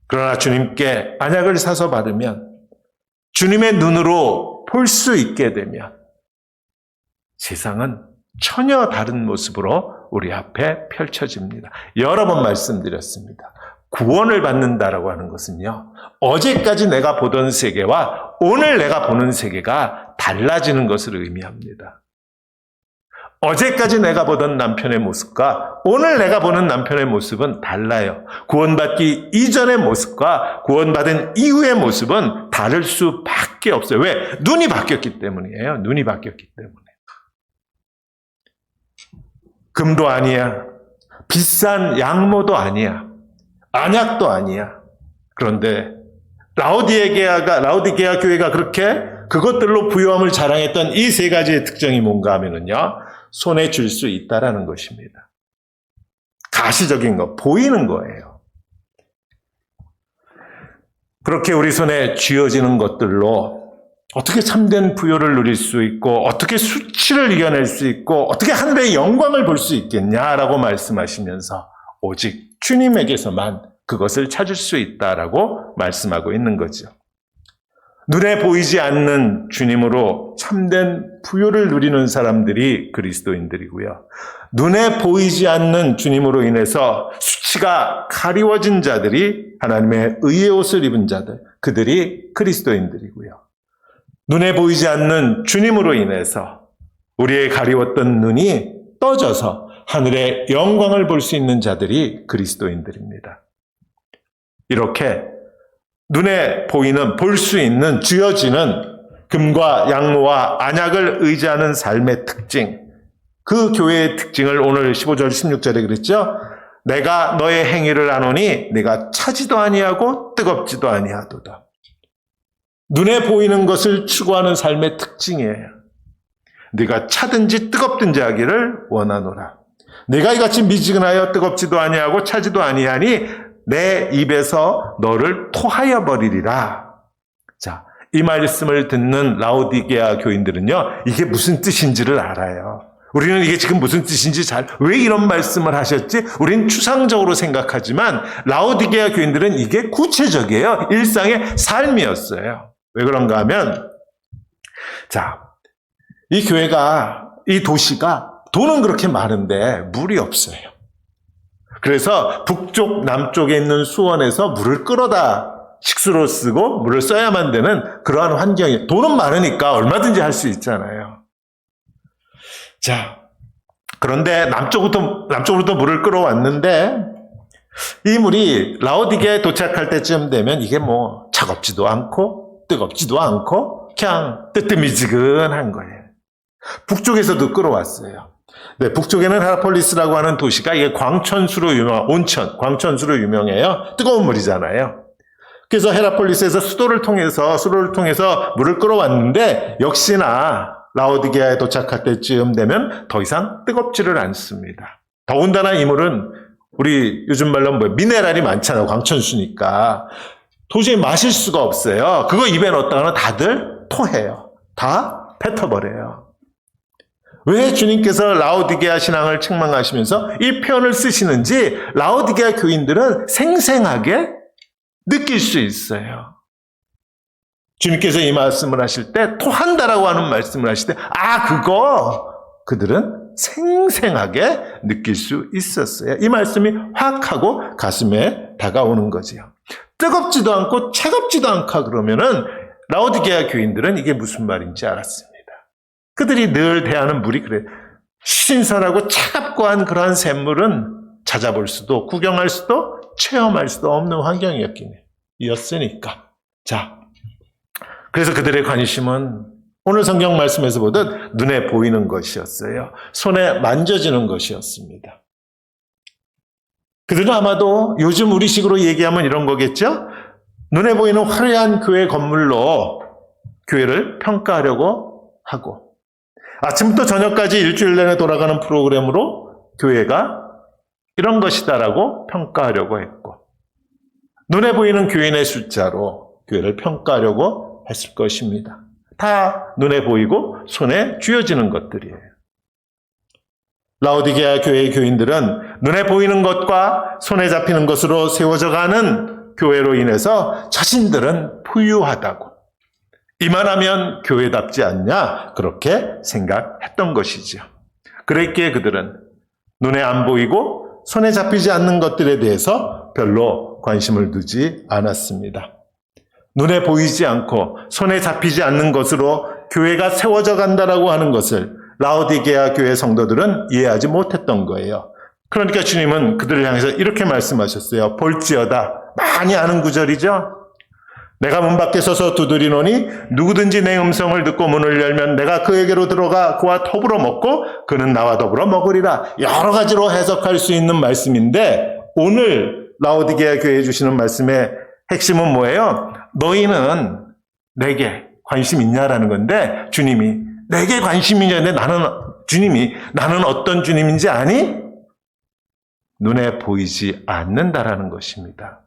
Speaker 2: 그러나 주님께 안약을 사서 바르면 주님의 눈으로 볼 수 있게 되면 세상은 전혀 다른 모습으로 우리 앞에 펼쳐집니다. 여러 번 말씀드렸습니다. 구원을 받는다라고 하는 것은요, 어제까지 내가 보던 세계와 오늘 내가 보는 세계가 달라지는 것을 의미합니다. 어제까지 내가 보던 남편의 모습과 오늘 내가 보는 남편의 모습은 달라요. 구원받기 이전의 모습과 구원받은 이후의 모습은 다를 수밖에 없어요. 왜? 눈이 바뀌었기 때문이에요. 눈이 바뀌었기 때문에. 금도 아니야. 비싼 양모도 아니야. 안약도 아니야. 그런데 라오디게아 교회가 그렇게 그것들로 부유함을 자랑했던 이 세 가지의 특징이 뭔가 하면은요, 손에 줄 수 있다라는 것입니다. 가시적인 거, 보이는 거예요. 그렇게 우리 손에 쥐어지는 것들로 어떻게 참된 부요를 누릴 수 있고 어떻게 수치를 이겨낼 수 있고 어떻게 하늘의 영광을 볼 수 있겠냐라고 말씀하시면서 오직 주님에게서만 그것을 찾을 수 있다라고 말씀하고 있는 거죠. 눈에 보이지 않는 주님으로 참된 부요를 누리는 사람들이 그리스도인들이고요. 눈에 보이지 않는 주님으로 인해서 수치가 가리워진 자들이 하나님의 의의 옷을 입은 자들, 그들이 그리스도인들이고요. 눈에 보이지 않는 주님으로 인해서 우리의 가리웠던 눈이 떠져서 하늘의 영광을 볼 수 있는 자들이 그리스도인들입니다. 이렇게 눈에 보이는, 볼 수 있는, 쥐어지는 금과 양모와 안약을 의지하는 삶의 특징, 그 교회의 특징을 오늘 15절, 16절에 그랬죠? 내가 너의 행위를 아노니 네가 차지도 아니하고 뜨겁지도 아니하도다. 눈에 보이는 것을 추구하는 삶의 특징이에요. 네가 차든지 뜨겁든지 하기를 원하노라. 네가 이같이 미지근하여 뜨겁지도 아니하고 차지도 아니하니 내 입에서 너를 토하여 버리리라. 자, 이 말씀을 듣는 라오디게아 교인들은요, 이게 무슨 뜻인지를 알아요. 우리는 이게 지금 무슨 뜻인지 왜 이런 말씀을 하셨지? 우린 추상적으로 생각하지만 라오디게아 교인들은 이게 구체적이에요. 일상의 삶이었어요. 왜 그런가 하면, 자, 이 교회가, 이 도시가 돈은 그렇게 많은데 물이 없어요. 그래서 북쪽, 남쪽에 있는 수원에서 물을 끌어다 식수로 쓰고 물을 써야만 되는 그러한 환경이, 돈은 많으니까 얼마든지 할 수 있잖아요. 자, 그런데 남쪽으로부터 물을 끌어왔는데 이 물이 라오디게아에 도착할 때쯤 되면 이게 뭐 차갑지도 않고 뜨겁지도 않고 그냥 뜨뜻미지근한 거예요. 북쪽에서도 끌어왔어요. 네, 북쪽에는 헤라폴리스라고 하는 도시가 이게 광천수로 광천수로 유명해요. 뜨거운 물이잖아요. 그래서 헤라폴리스에서 수도를 통해서 물을 끌어왔는데 역시나 라오디게아에 도착할 때쯤 되면 더 이상 뜨겁지를 않습니다. 더군다나 이 물은 우리 요즘 말로 미네랄이 많잖아요. 광천수니까. 도저히 마실 수가 없어요. 그거 입에 넣었다가는 다들 토해요. 다 뱉어버려요. 왜 주님께서 라오디게아 신앙을 책망하시면서 이 표현을 쓰시는지 라오디게아 교인들은 생생하게 느낄 수 있어요. 주님께서 이 말씀을 하실 때 토한다라고 하는 말씀을 하실 때 그거 그들은 생생하게 느낄 수 있었어요. 이 말씀이 확 하고 가슴에 다가오는 거지요. 뜨겁지도 않고 차갑지도 않고 그러면은 라오디게아 교인들은 이게 무슨 말인지 알았습니다. 그들이 늘 대하는 물이 그래 신선하고 차갑고 한 그러한 샘물은 찾아볼 수도 구경할 수도 체험할 수도 없는 환경이었으니까. 자, 그래서 그들의 관심은 오늘 성경 말씀에서 보듯 눈에 보이는 것이었어요. 손에 만져지는 것이었습니다. 그들은 아마도 요즘 우리식으로 얘기하면 이런 거겠죠? 눈에 보이는 화려한 교회 건물로 교회를 평가하려고 하고 아침부터 저녁까지 일주일 내내 돌아가는 프로그램으로 교회가 이런 것이다라고 평가하려고 했고 눈에 보이는 교인의 숫자로 교회를 평가하려고 했을 것입니다. 다 눈에 보이고 손에 쥐어지는 것들이에요. 라오디게아 교회의 교인들은 눈에 보이는 것과 손에 잡히는 것으로 세워져 가는 교회로 인해서 자신들은 부유하다고 이만하면 교회답지 않냐 그렇게 생각했던 것이죠. 그랬기에 그들은 눈에 안 보이고 손에 잡히지 않는 것들에 대해서 별로 관심을 두지 않았습니다. 눈에 보이지 않고 손에 잡히지 않는 것으로 교회가 세워져 간다라고 하는 것을 라오디게아 교회 성도들은 이해하지 못했던 거예요. 그러니까 주님은 그들을 향해서 이렇게 말씀하셨어요. 볼지어다. 많이 아는 구절이죠. 내가 문 밖에 서서 두드리노니 누구든지 내 음성을 듣고 문을 열면 내가 그에게로 들어가 그와 더불어 먹고 그는 나와 더불어 먹으리라. 여러 가지로 해석할 수 있는 말씀인데 오늘 라오디게아 교회에 주시는 말씀의 핵심은 뭐예요? 너희는 내게 관심 있냐라는 건데 주님이 내게 관심이 있냐는데 나는 어떤 주님인지 아니? 눈에 보이지 않는다라는 것입니다.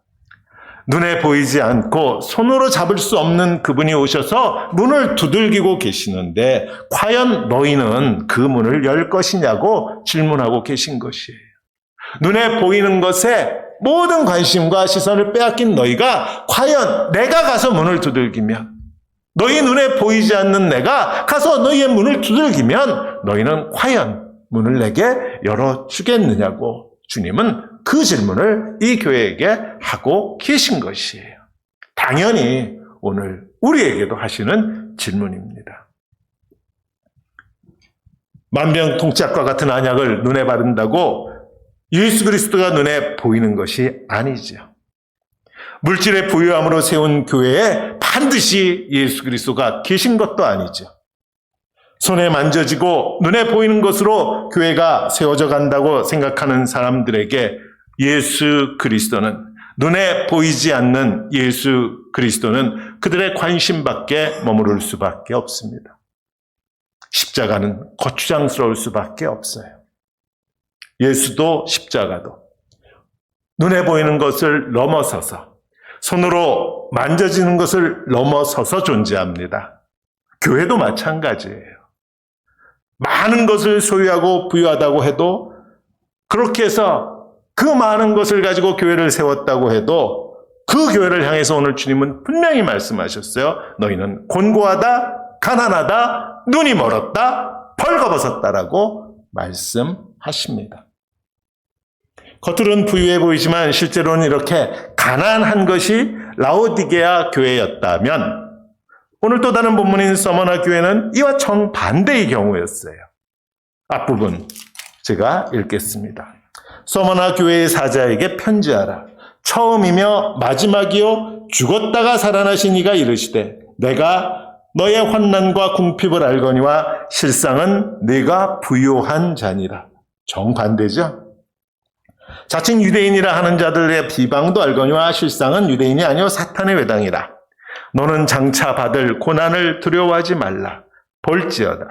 Speaker 2: 눈에 보이지 않고 손으로 잡을 수 없는 그분이 오셔서 문을 두들기고 계시는데 과연 너희는 그 문을 열 것이냐고 질문하고 계신 것이에요. 눈에 보이는 것에 모든 관심과 시선을 빼앗긴 너희가 과연 내가 가서 문을 두들기면 너희 눈에 보이지 않는 내가 가서 너희의 문을 두들기면 너희는 과연 문을 내게 열어주겠느냐고 주님은 그 질문을 이 교회에게 하고 계신 것이에요. 당연히 오늘 우리에게도 하시는 질문입니다. 만병통치약과 같은 안약을 눈에 바른다고 예수 그리스도가 눈에 보이는 것이 아니죠. 물질의 부유함으로 세운 교회에 반드시 예수 그리스도가 계신 것도 아니죠. 손에 만져지고 눈에 보이는 것으로 교회가 세워져 간다고 생각하는 사람들에게 예수 그리스도는 눈에 보이지 않는 예수 그리스도는 그들의 관심 밖에 머무를 수밖에 없습니다. 십자가는 거추장스러울 수밖에 없어요. 예수도 십자가도 눈에 보이는 것을 넘어서서 손으로 만져지는 것을 넘어서서 존재합니다. 교회도 마찬가지예요. 많은 것을 소유하고 부유하다고 해도 그렇게 해서 그 많은 것을 가지고 교회를 세웠다고 해도 그 교회를 향해서 오늘 주님은 분명히 말씀하셨어요. 너희는 곤고하다, 가난하다, 눈이 멀었다, 벌거벗었다라고 말씀하십니다. 겉으로는 부유해 보이지만 실제로는 이렇게 가난한 것이 라오디게아 교회였다면 오늘 또 다른 본문인 서머나 교회는 이와 정반대의 경우였어요. 앞부분 제가 읽겠습니다. 서머나 교회의 사자에게 편지하라. 처음이며 마지막이요 죽었다가 살아나신 이가 이르시되 내가 너의 환난과 궁핍을 알거니와 실상은 네가 부요한 자니라. 정반대죠. 자칭 유대인이라 하는 자들의 비방도 알거니와 실상은 유대인이 아니요 사탄의 외당이라. 너는 장차 받을 고난을 두려워하지 말라. 볼지어다.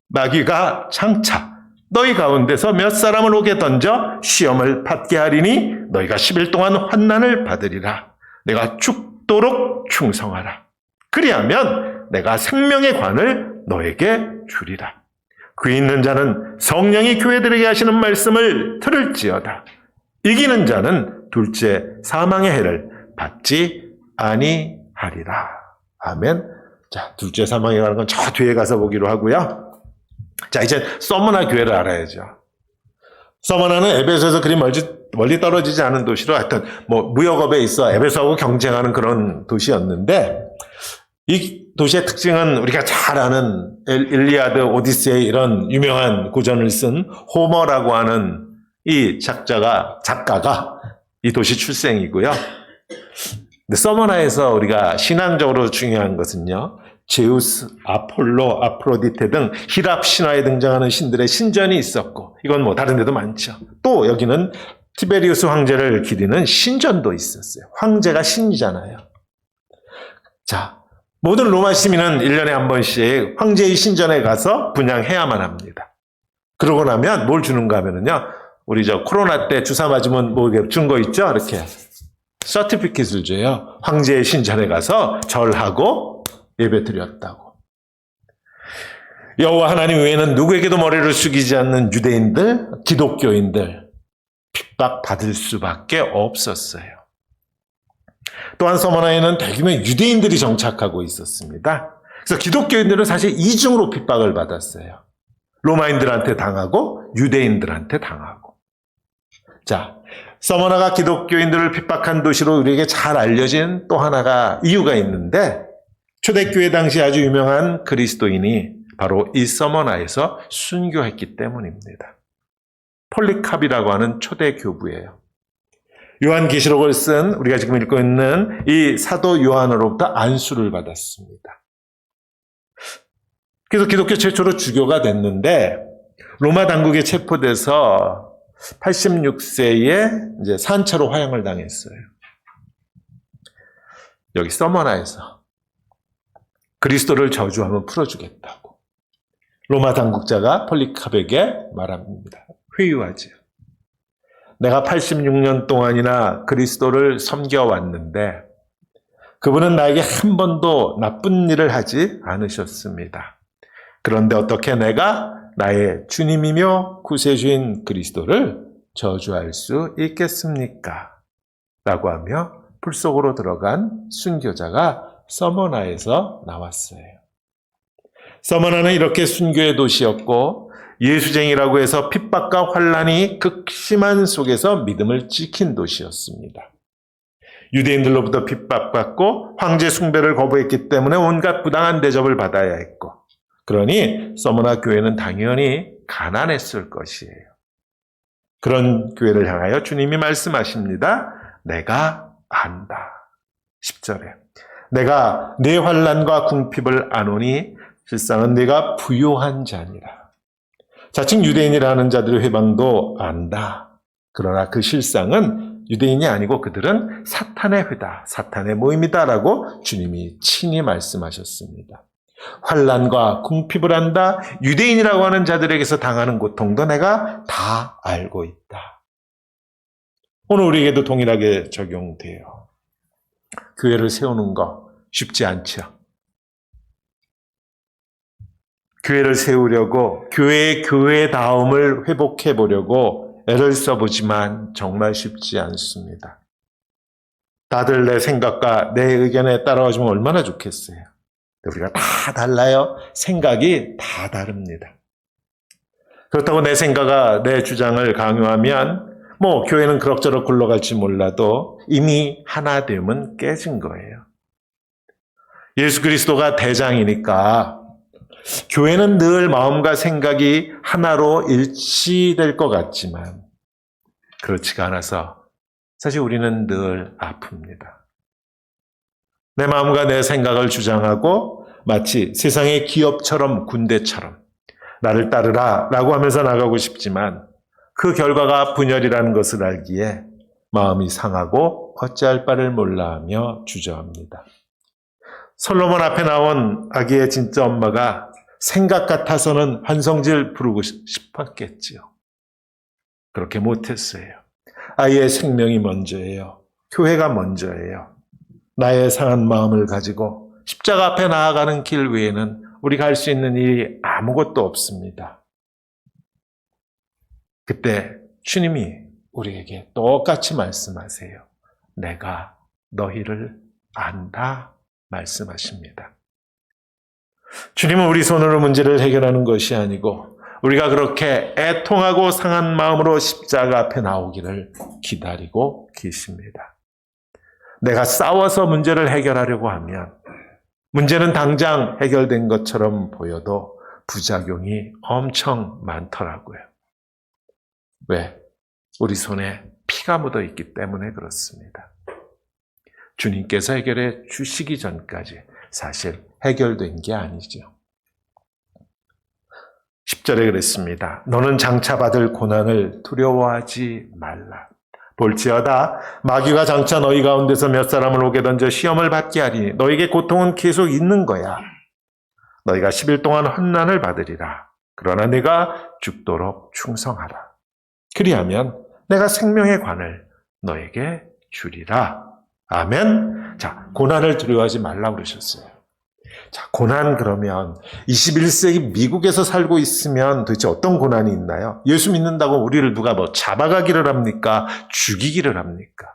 Speaker 2: 마귀가 장차 너희 가운데서 몇 사람을 옥에 던져 시험을 받게 하리니 너희가 10일 동안 환난을 받으리라. 내가 죽도록 충성하라. 그리하면 내가 생명의 관을 너에게 주리라. 귀 있는 자는 성령이 교회들에게 하시는 말씀을 들을지어다. 이기는 자는 둘째 사망의 해를 받지 아니하리라. 아멘. 자, 둘째 사망에 관한 건 저 뒤에 가서 보기로 하고요. 자, 이제 서머나 교회를 알아야죠. 서머나는 에베소에서 그리 멀리 떨어지지 않은 도시로 하여튼 무역업에 있어 에베소하고 경쟁하는 그런 도시였는데, 이 도시의 특징은 우리가 잘 아는 일리아드, 오디세이 이런 유명한 고전을 쓴 호머라고 하는 이 작가가 이 도시 출생이고요. 근데 서머나에서 우리가 신앙적으로 중요한 것은요, 제우스, 아폴로, 아프로디테 등 히랍 신화에 등장하는 신들의 신전이 있었고, 이건 다른 데도 많죠. 또 여기는 티베리우스 황제를 기리는 신전도 있었어요. 황제가 신이잖아요. 자, 모든 로마 시민은 1년에 한 번씩 황제의 신전에 가서 분향해야만 합니다. 그러고 나면 뭘 주는가 하면요, 우리 코로나 때 주사 맞으면 준 거 있죠? 이렇게 서티피킷을 줘요. 황제의 신전에 가서 절하고 예배 드렸다고. 여호와 하나님 외에는 누구에게도 머리를 숙이지 않는 유대인들, 기독교인들 핍박받을 수밖에 없었어요. 또한 서머나에는 대규모의 유대인들이 정착하고 있었습니다. 그래서 기독교인들은 사실 이중으로 핍박을 받았어요. 로마인들한테 당하고 유대인들한테 당하고. 자, 서머나가 기독교인들을 핍박한 도시로 우리에게 잘 알려진 또 하나가 이유가 있는데, 초대교회 당시 아주 유명한 그리스도인이 바로 이 서머나에서 순교했기 때문입니다. 폴리캅이라고 하는 초대 교부예요. 요한계시록을 쓴 우리가 지금 읽고 있는 이 사도 요한으로부터 안수를 받았습니다. 그래서 기독교 최초로 주교가 됐는데, 로마 당국에 체포돼서 86세에 이제 산차로 화형을 당했어요. 여기 서머나에서 그리스도를 저주하면 풀어주겠다고 로마 당국자가 폴리캅에게 말합니다. 회유하지요. 내가 86년 동안이나 그리스도를 섬겨왔는데 그분은 나에게 한 번도 나쁜 일을 하지 않으셨습니다. 그런데 어떻게 내가 나의 주님이며 구세주인 그리스도를 저주할 수 있겠습니까? 라고 하며 불 속으로 들어간 순교자가 서머나에서 나왔어요. 서머나는 이렇게 순교의 도시였고, 예수쟁이라고 해서 핍박과 환란이 극심한 속에서 믿음을 지킨 도시였습니다. 유대인들로부터 핍박받고 황제 숭배를 거부했기 때문에 온갖 부당한 대접을 받아야 했고, 그러니 서머나 교회는 당연히 가난했을 것이에요. 그런 교회를 향하여 주님이 말씀하십니다. 내가 안다. 10절에 내가 네 환난과 궁핍을 아노니 실상은 네가 부요한 자니라. 자칭 유대인이라는 자들의 회방도 안다. 그러나 그 실상은 유대인이 아니고 그들은 사탄의 회다, 사탄의 모임이다라고 주님이 친히 말씀하셨습니다. 환난과 궁핍을 안다. 유대인이라고 하는 자들에게서 당하는 고통도 내가 다 알고 있다. 오늘 우리에게도 동일하게 적용돼요. 교회를 세우는 거 쉽지 않죠. 교회를 세우려고 교회의 교회다움을 회복해 보려고 애를 써보지만 정말 쉽지 않습니다. 다들 내 생각과 내 의견에 따라와주면 얼마나 좋겠어요. 우리가 다 달라요. 생각이 다 다릅니다. 그렇다고 내 생각과 내 주장을 강요하면 교회는 그럭저럭 굴러갈지 몰라도 이미 하나 되면 깨진 거예요. 예수 그리스도가 대장이니까 교회는 늘 마음과 생각이 하나로 일치될 것 같지만 그렇지가 않아서 사실 우리는 늘 아픕니다. 내 마음과 내 생각을 주장하고 마치 세상의 기업처럼 군대처럼 나를 따르라 라고 하면서 나가고 싶지만 그 결과가 분열이라는 것을 알기에 마음이 상하고 어찌할 바를 몰라하며 주저합니다. 솔로몬 앞에 나온 아기의 진짜 엄마가 생각 같아서는 한성질 부르고 싶었겠지요. 그렇게 못했어요. 아이의 생명이 먼저예요. 교회가 먼저예요. 나의 상한 마음을 가지고 십자가 앞에 나아가는 길 외에는 우리가 할 수 있는 일이 아무것도 없습니다. 그때 주님이 우리에게 똑같이 말씀하세요. 내가 너희를 안다 말씀하십니다. 주님은 우리 손으로 문제를 해결하는 것이 아니고 우리가 그렇게 애통하고 상한 마음으로 십자가 앞에 나오기를 기다리고 계십니다. 내가 싸워서 문제를 해결하려고 하면 문제는 당장 해결된 것처럼 보여도 부작용이 엄청 많더라고요. 왜? 우리 손에 피가 묻어 있기 때문에 그렇습니다. 주님께서 해결해 주시기 전까지 사실 해결된 게 아니죠. 10절에 그랬습니다. 너는 장차 받을 고난을 두려워하지 말라. 볼지어다 마귀가 장차 너희 가운데서 몇 사람을 오게 던져 시험을 받게 하리니 너에게 고통은 계속 있는 거야. 너희가 10일 동안 환난을 받으리라. 그러나 내가 죽도록 충성하라. 그리하면 내가 생명의 관을 너에게 주리라. 아멘. 자, 고난을 두려워하지 말라고 그러셨어요. 자, 고난 그러면 21세기 미국에서 살고 있으면 도대체 어떤 고난이 있나요? 예수 믿는다고 우리를 누가 잡아가기를 합니까? 죽이기를 합니까?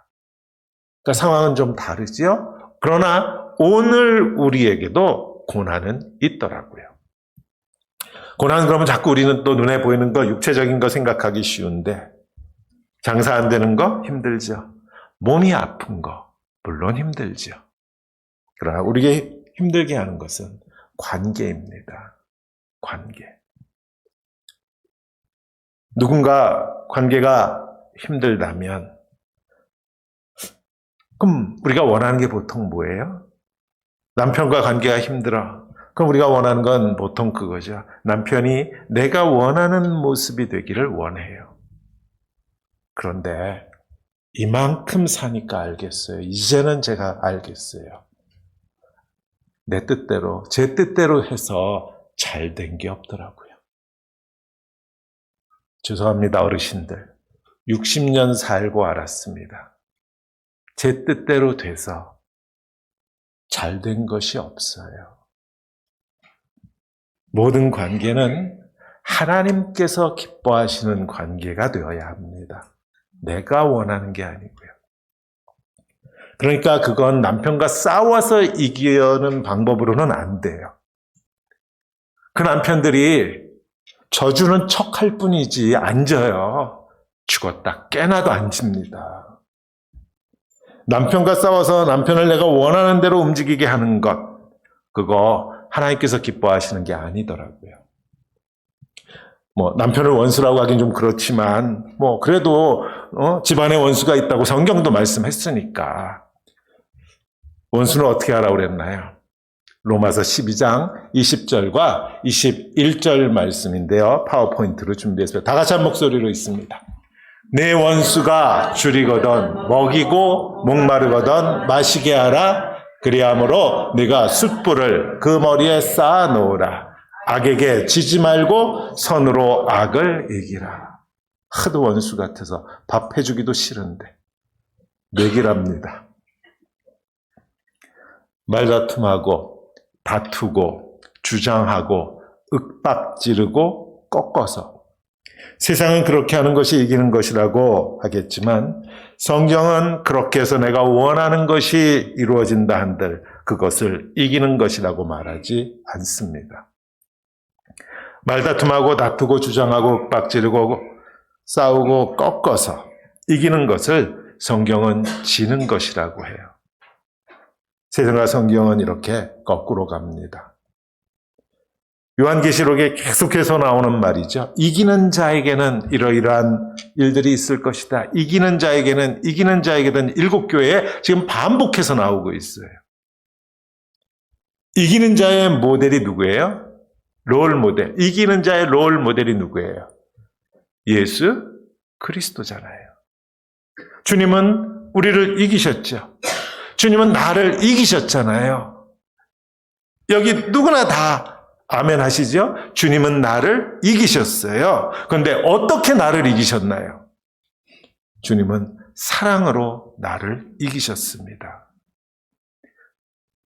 Speaker 2: 그러니까 상황은 좀 다르죠? 그러나 오늘 우리에게도 고난은 있더라고요. 고난 그러면 자꾸 우리는 또 눈에 보이는 거, 육체적인 거 생각하기 쉬운데 장사 안 되는 거 힘들죠. 몸이 아픈 거 물론 힘들죠. 그러나 우리에게 힘들게 하는 것은 관계입니다. 관계. 누군가 관계가 힘들다면 그럼 우리가 원하는 게 보통 뭐예요? 남편과 관계가 힘들어. 그럼 우리가 원하는 건 보통 그거죠. 남편이 내가 원하는 모습이 되기를 원해요. 그런데 이만큼 사니까 알겠어요. 이제는 제가 알겠어요. 내 뜻대로, 제 뜻대로 해서 잘 된 게 없더라고요. 죄송합니다, 어르신들. 60년 살고 알았습니다. 제 뜻대로 돼서 잘 된 것이 없어요. 모든 관계는 하나님께서 기뻐하시는 관계가 되어야 합니다. 내가 원하는 게 아니고요. 그러니까 그건 남편과 싸워서 이기는 방법으로는 안 돼요. 그 남편들이 져주는 척할 뿐이지 안 져요. 죽었다 깨나도 안 집니다. 남편과 싸워서 남편을 내가 원하는 대로 움직이게 하는 것, 그거 하나님께서 기뻐하시는 게 아니더라고요. 남편을 원수라고 하긴 좀 그렇지만 그래도 집안에 원수가 있다고 성경도 말씀했으니까. 원수는 어떻게 하라고 그랬나요? 로마서 12장 20절과 21절 말씀인데요. 파워포인트로 준비했어요. 다 같이 한 목소리로 있습니다. 내 원수가 줄이거든 먹이고 목마르거든 마시게 하라. 그리함으로 네가 숯불을 그 머리에 쌓아 놓으라. 악에게 지지 말고 선으로 악을 이기라. 하도 원수 같아서 밥 해주기도 싫은데 내기랍니다. 말다툼하고 다투고 주장하고 윽박지르고 꺾어서 세상은 그렇게 하는 것이 이기는 것이라고 하겠지만 성경은 그렇게 해서 내가 원하는 것이 이루어진다 한들 그것을 이기는 것이라고 말하지 않습니다. 말다툼하고 다투고 주장하고 윽박지르고 싸우고 꺾어서 이기는 것을 성경은 지는 것이라고 해요. 세상과 성경은 이렇게 거꾸로 갑니다. 요한계시록에 계속해서 나오는 말이죠. 이기는 자에게는 이러이러한 일들이 있을 것이다. 이기는 자에게는 7교회에 지금 반복해서 나오고 있어요. 이기는 자의 모델이 누구예요? 롤 모델. 이기는 자의 롤 모델이 누구예요? 예수 그리스도잖아요. 주님은 우리를 이기셨죠. 주님은 나를 이기셨잖아요. 여기 누구나 다 아멘 하시죠? 주님은 나를 이기셨어요. 그런데 어떻게 나를 이기셨나요? 주님은 사랑으로 나를 이기셨습니다.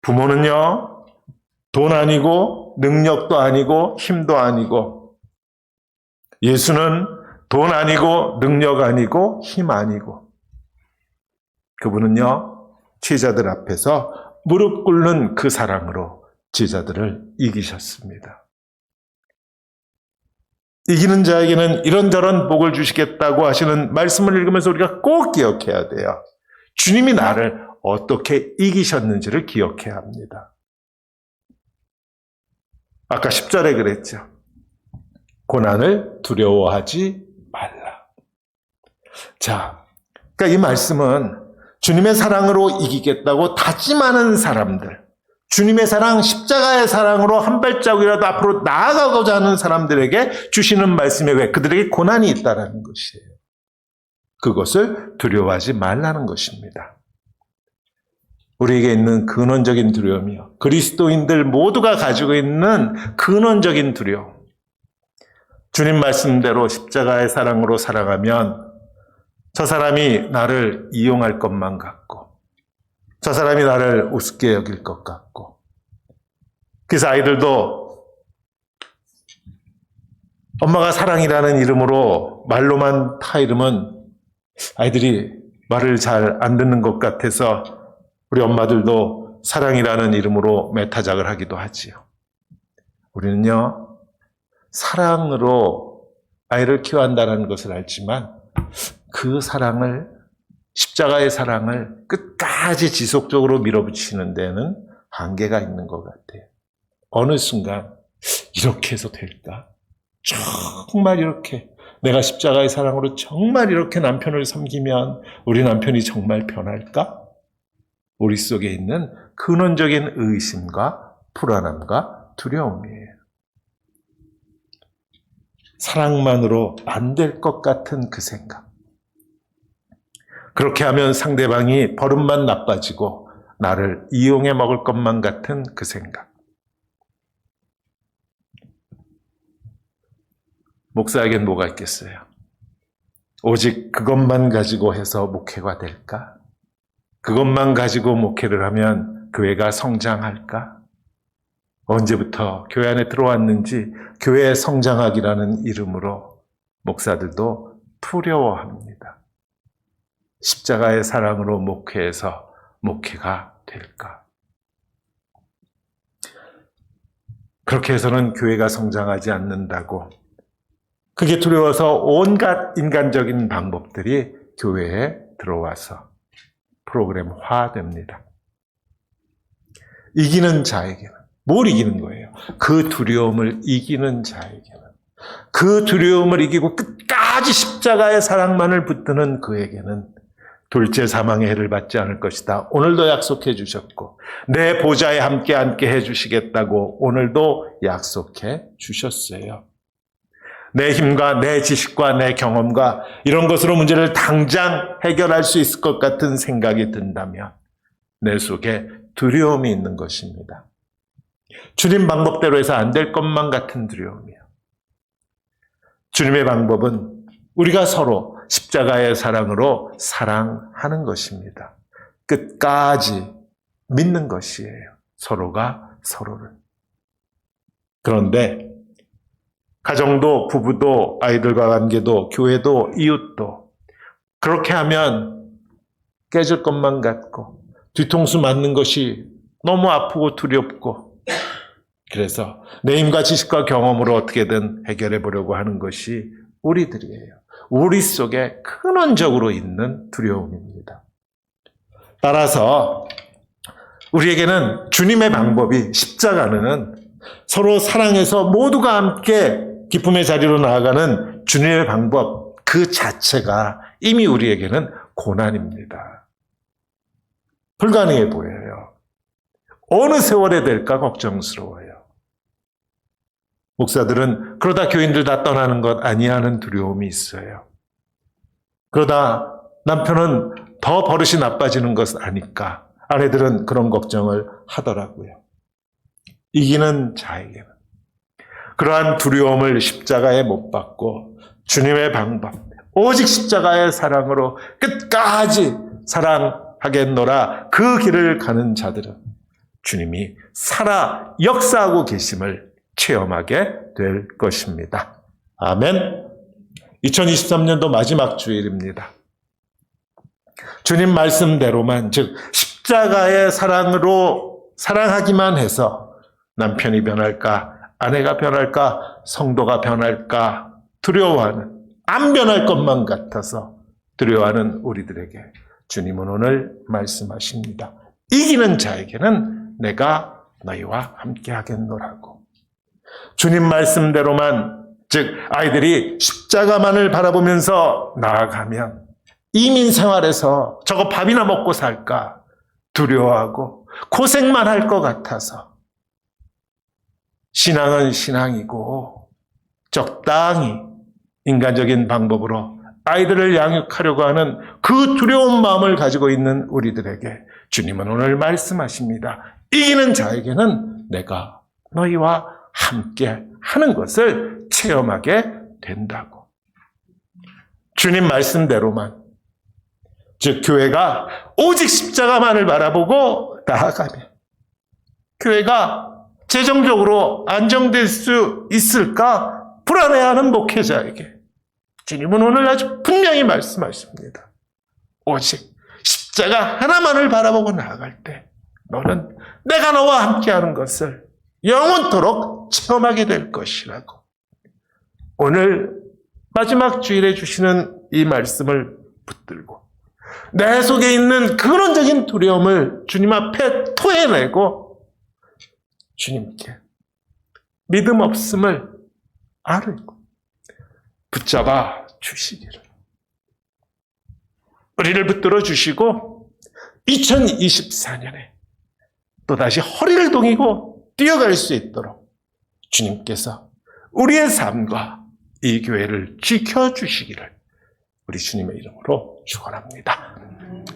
Speaker 2: 부모는요, 돈 아니고 능력도 아니고 힘도 아니고, 예수는 돈 아니고 능력 아니고 힘 아니고, 그분은요, 제자들 앞에서 무릎 꿇는 그 사랑으로 제자들을 이기셨습니다. 이기는 자에게는 이런저런 복을 주시겠다고 하시는 말씀을 읽으면서 우리가 꼭 기억해야 돼요. 주님이 나를 어떻게 이기셨는지를 기억해야 합니다. 아까 10절에 그랬죠. 고난을 두려워하지 말라. 자, 그러니까 이 말씀은 주님의 사랑으로 이기겠다고 다짐하는 사람들, 주님의 사랑, 십자가의 사랑으로 한 발자국이라도 앞으로 나아가고자 하는 사람들에게 주시는 말씀에 왜 그들에게 고난이 있다라는 것이에요. 그것을 두려워하지 말라는 것입니다. 우리에게 있는 근원적인 두려움이요. 그리스도인들 모두가 가지고 있는 근원적인 두려움. 주님 말씀대로 십자가의 사랑으로 살아가면 저 사람이 나를 이용할 것만 같고, 저 사람이 나를 우습게 여길 것 같고, 그래서 아이들도 엄마가 사랑이라는 이름으로 말로만 타이르면 아이들이 말을 잘 안 듣는 것 같아서 우리 엄마들도 사랑이라는 이름으로 매타작을 하기도 하지요. 우리는요, 사랑으로 아이를 키워야 한다는 것을 알지만 그 사랑을, 십자가의 사랑을 끝까지 지속적으로 밀어붙이는 데는 한계가 있는 것 같아요. 어느 순간 이렇게 해서 될까? 정말 이렇게 내가 십자가의 사랑으로 정말 이렇게 남편을 섬기면 우리 남편이 정말 변할까? 우리 속에 있는 근원적인 의심과 불안함과 두려움이에요. 사랑만으로 안 될 것 같은 그 생각. 그렇게 하면 상대방이 버릇만 나빠지고 나를 이용해 먹을 것만 같은 그 생각. 목사에겐 뭐가 있겠어요? 오직 그것만 가지고 해서 목회가 될까? 그것만 가지고 목회를 하면 교회가 성장할까? 언제부터 교회 안에 들어왔는지 교회 성장학이라는 이름으로 목사들도 두려워합니다. 십자가의 사랑으로 목회해서 목회가 될까? 그렇게 해서는 교회가 성장하지 않는다고, 그게 두려워서 온갖 인간적인 방법들이 교회에 들어와서 프로그램화됩니다. 이기는 자에게는 뭘 이기는 거예요? 그 두려움을 이기는 자에게는, 그 두려움을 이기고 끝까지 십자가의 사랑만을 붙드는 그에게는 둘째 사망의 해를 받지 않을 것이다. 오늘도 약속해 주셨고 내 보좌에 함께 앉게 해 주시겠다고 오늘도 약속해 주셨어요. 내 힘과 내 지식과 내 경험과 이런 것으로 문제를 당장 해결할 수 있을 것 같은 생각이 든다면 내 속에 두려움이 있는 것입니다. 주님 방법대로 해서 안 될 것만 같은 두려움이요. 주님의 방법은 우리가 서로 십자가의 사랑으로 사랑하는 것입니다. 끝까지 믿는 것이에요. 서로가 서로를. 그런데 가정도, 부부도, 아이들과 관계도, 교회도, 이웃도 그렇게 하면 깨질 것만 같고 뒤통수 맞는 것이 너무 아프고 두렵고, 그래서 내 힘과 지식과 경험으로 어떻게든 해결해 보려고 하는 것이 우리들이에요. 우리 속에 근원적으로 있는 두려움입니다. 따라서 우리에게는 주님의 방법이, 십자가는 서로 사랑해서 모두가 함께 기쁨의 자리로 나아가는 주님의 방법 그 자체가 이미 우리에게는 고난입니다. 불가능해 보여요. 어느 세월에 될까 걱정스러워요. 목사들은 그러다 교인들 다 떠나는 것 아니야 하는 두려움이 있어요. 그러다 남편은 더 버릇이 나빠지는 것 아니까 아내들은 그런 걱정을 하더라고요. 이기는 자에게는, 그러한 두려움을 십자가에 못 박고 주님의 방법, 오직 십자가의 사랑으로 끝까지 사랑하겠노라 그 길을 가는 자들은 주님이 살아 역사하고 계심을 체험하게 될 것입니다. 아멘. 2023년도 마지막 주일입니다. 주님 말씀대로만, 즉 십자가의 사랑으로 사랑하기만 해서 남편이 변할까, 아내가 변할까, 성도가 변할까 두려워하는, 안 변할 것만 같아서 두려워하는 우리들에게 주님은 오늘 말씀하십니다. 이기는 자에게는 내가 너희와 함께 하겠노라고. 주님 말씀대로만, 즉 아이들이 십자가만을 바라보면서 나아가면 이민 생활에서 저거 밥이나 먹고 살까 두려워하고 고생만 할 것 같아서, 신앙은 신앙이고 적당히 인간적인 방법으로 아이들을 양육하려고 하는 그 두려운 마음을 가지고 있는 우리들에게 주님은 오늘 말씀하십니다. 이기는 자에게는 내가 너희와 함께 하는 것을 체험하게 된다고. 주님 말씀대로만, 즉 교회가 오직 십자가만을 바라보고 나아가면 교회가 재정적으로 안정될 수 있을까 불안해하는 목회자에게 주님은 오늘 아주 분명히 말씀하십니다. 오직 십자가 하나만을 바라보고 나아갈 때 너는 내가 너와 함께하는 것을 영원토록 체험하게 될 것이라고. 오늘 마지막 주일에 주시는 이 말씀을 붙들고 내 속에 있는 근원적인 두려움을 주님 앞에 토해내고 주님께 믿음 없음을 알고 붙잡아 주시기를, 우리를 붙들어 주시고 2024년에 또다시 허리를 동이고 뛰어갈 수 있도록 주님께서 우리의 삶과 이 교회를 지켜주시기를 우리 주님의 이름으로 축원합니다.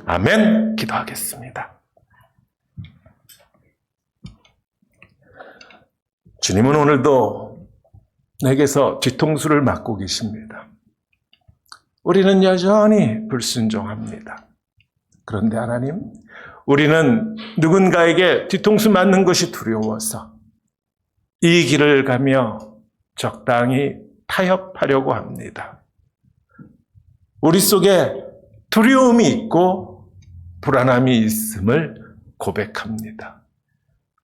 Speaker 2: 아멘. 기도하겠습니다. 주님은 오늘도 내게서 뒤통수를 맞고 계십니다. 우리는 여전히 불순종합니다. 그런데 하나님, 우리는 누군가에게 뒤통수 맞는 것이 두려워서 이 길을 가며 적당히 타협하려고 합니다. 우리 속에 두려움이 있고 불안함이 있음을 고백합니다.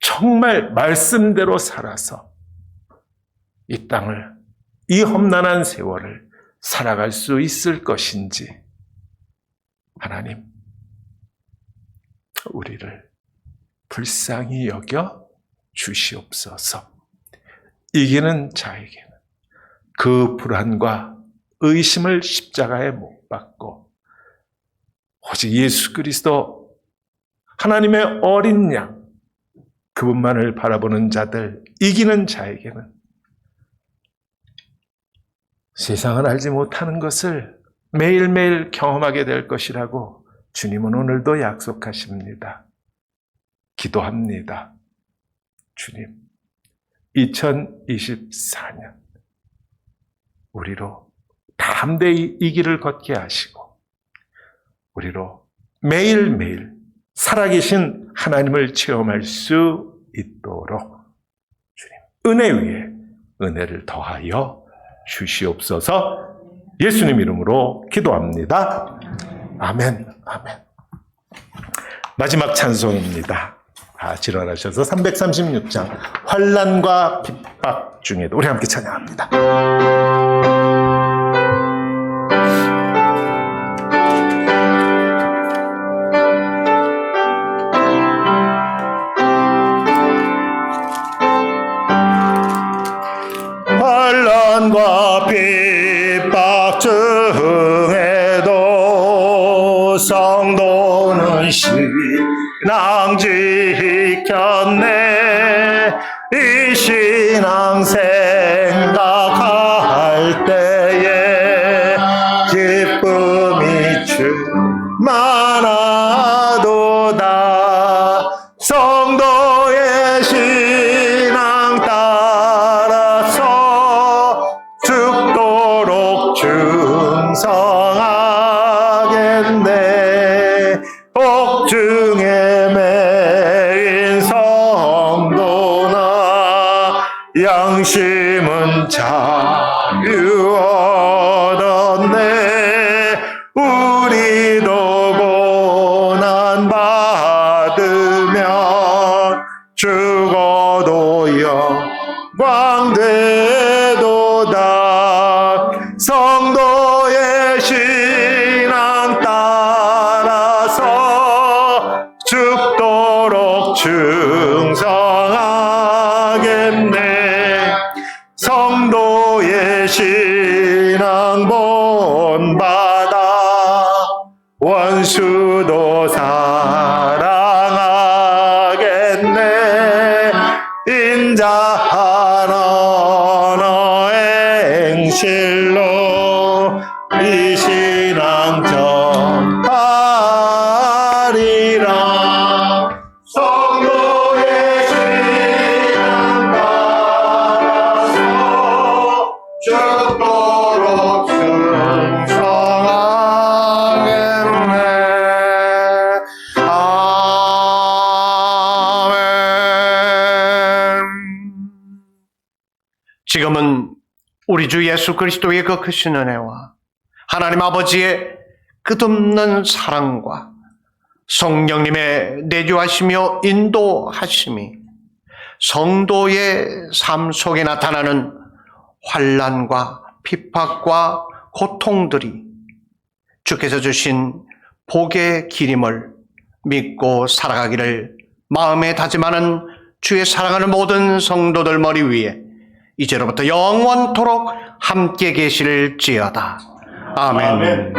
Speaker 2: 정말 말씀대로 살아서 이 땅을, 이 험난한 세월을 살아갈 수 있을 것인지 하나님, 우리를 불쌍히 여겨 주시옵소서. 이기는 자에게는 그 불안과 의심을 십자가에 못 박고 오직 예수 그리스도 하나님의 어린 양 그분만을 바라보는 자들, 이기는 자에게는 세상을 알지 못하는 것을 매일매일 경험하게 될 것이라고 주님은 오늘도 약속하십니다. 기도합니다. 주님, 2024년 우리로 담대히 이 길을 걷게 하시고 우리로 매일매일 살아계신 하나님을 체험할 수 있도록 주님 은혜 위에 은혜를 더하여 주시옵소서. 예수님 이름으로 기도합니다. 아멘. 아멘. 마지막 찬송입니다. 일어나셔서 336장 환난과 핍박 중에도 우리 함께 찬양합니다. 환난과 핍박 중에도 성도는 신앙 지켰네. 이 신앙 생각할 때에 기쁨이 충만하도다. 성도의 신앙 따라서 양심은 자유 얻었네. 우리도 고난 받으면 죽어도 영광 되도다. 성도의 신앙 따라서 죽도록 충성하겠네. 성도의 신앙 본받아 원수도 사랑하겠네. 인자한 언어의 행실로 이 신앙 전하리라. 성도의 신앙 따라서 죽도록 충성하겠네. 아멘.
Speaker 3: 지금은 우리 주 예수 그리스도의 그 크신 은혜와 하나님 아버지의 끝없는 사랑과 성령님의 내주하시며 인도하심이 성도의 삶 속에 나타나는 환난과 핍박과 고통들이 주께서 주신 복의 기림을 믿고 살아가기를 마음에 다짐하는 주의 사랑하는 모든 성도들 머리 위에 이제로부터 영원토록 함께 계실지어다. 아멘.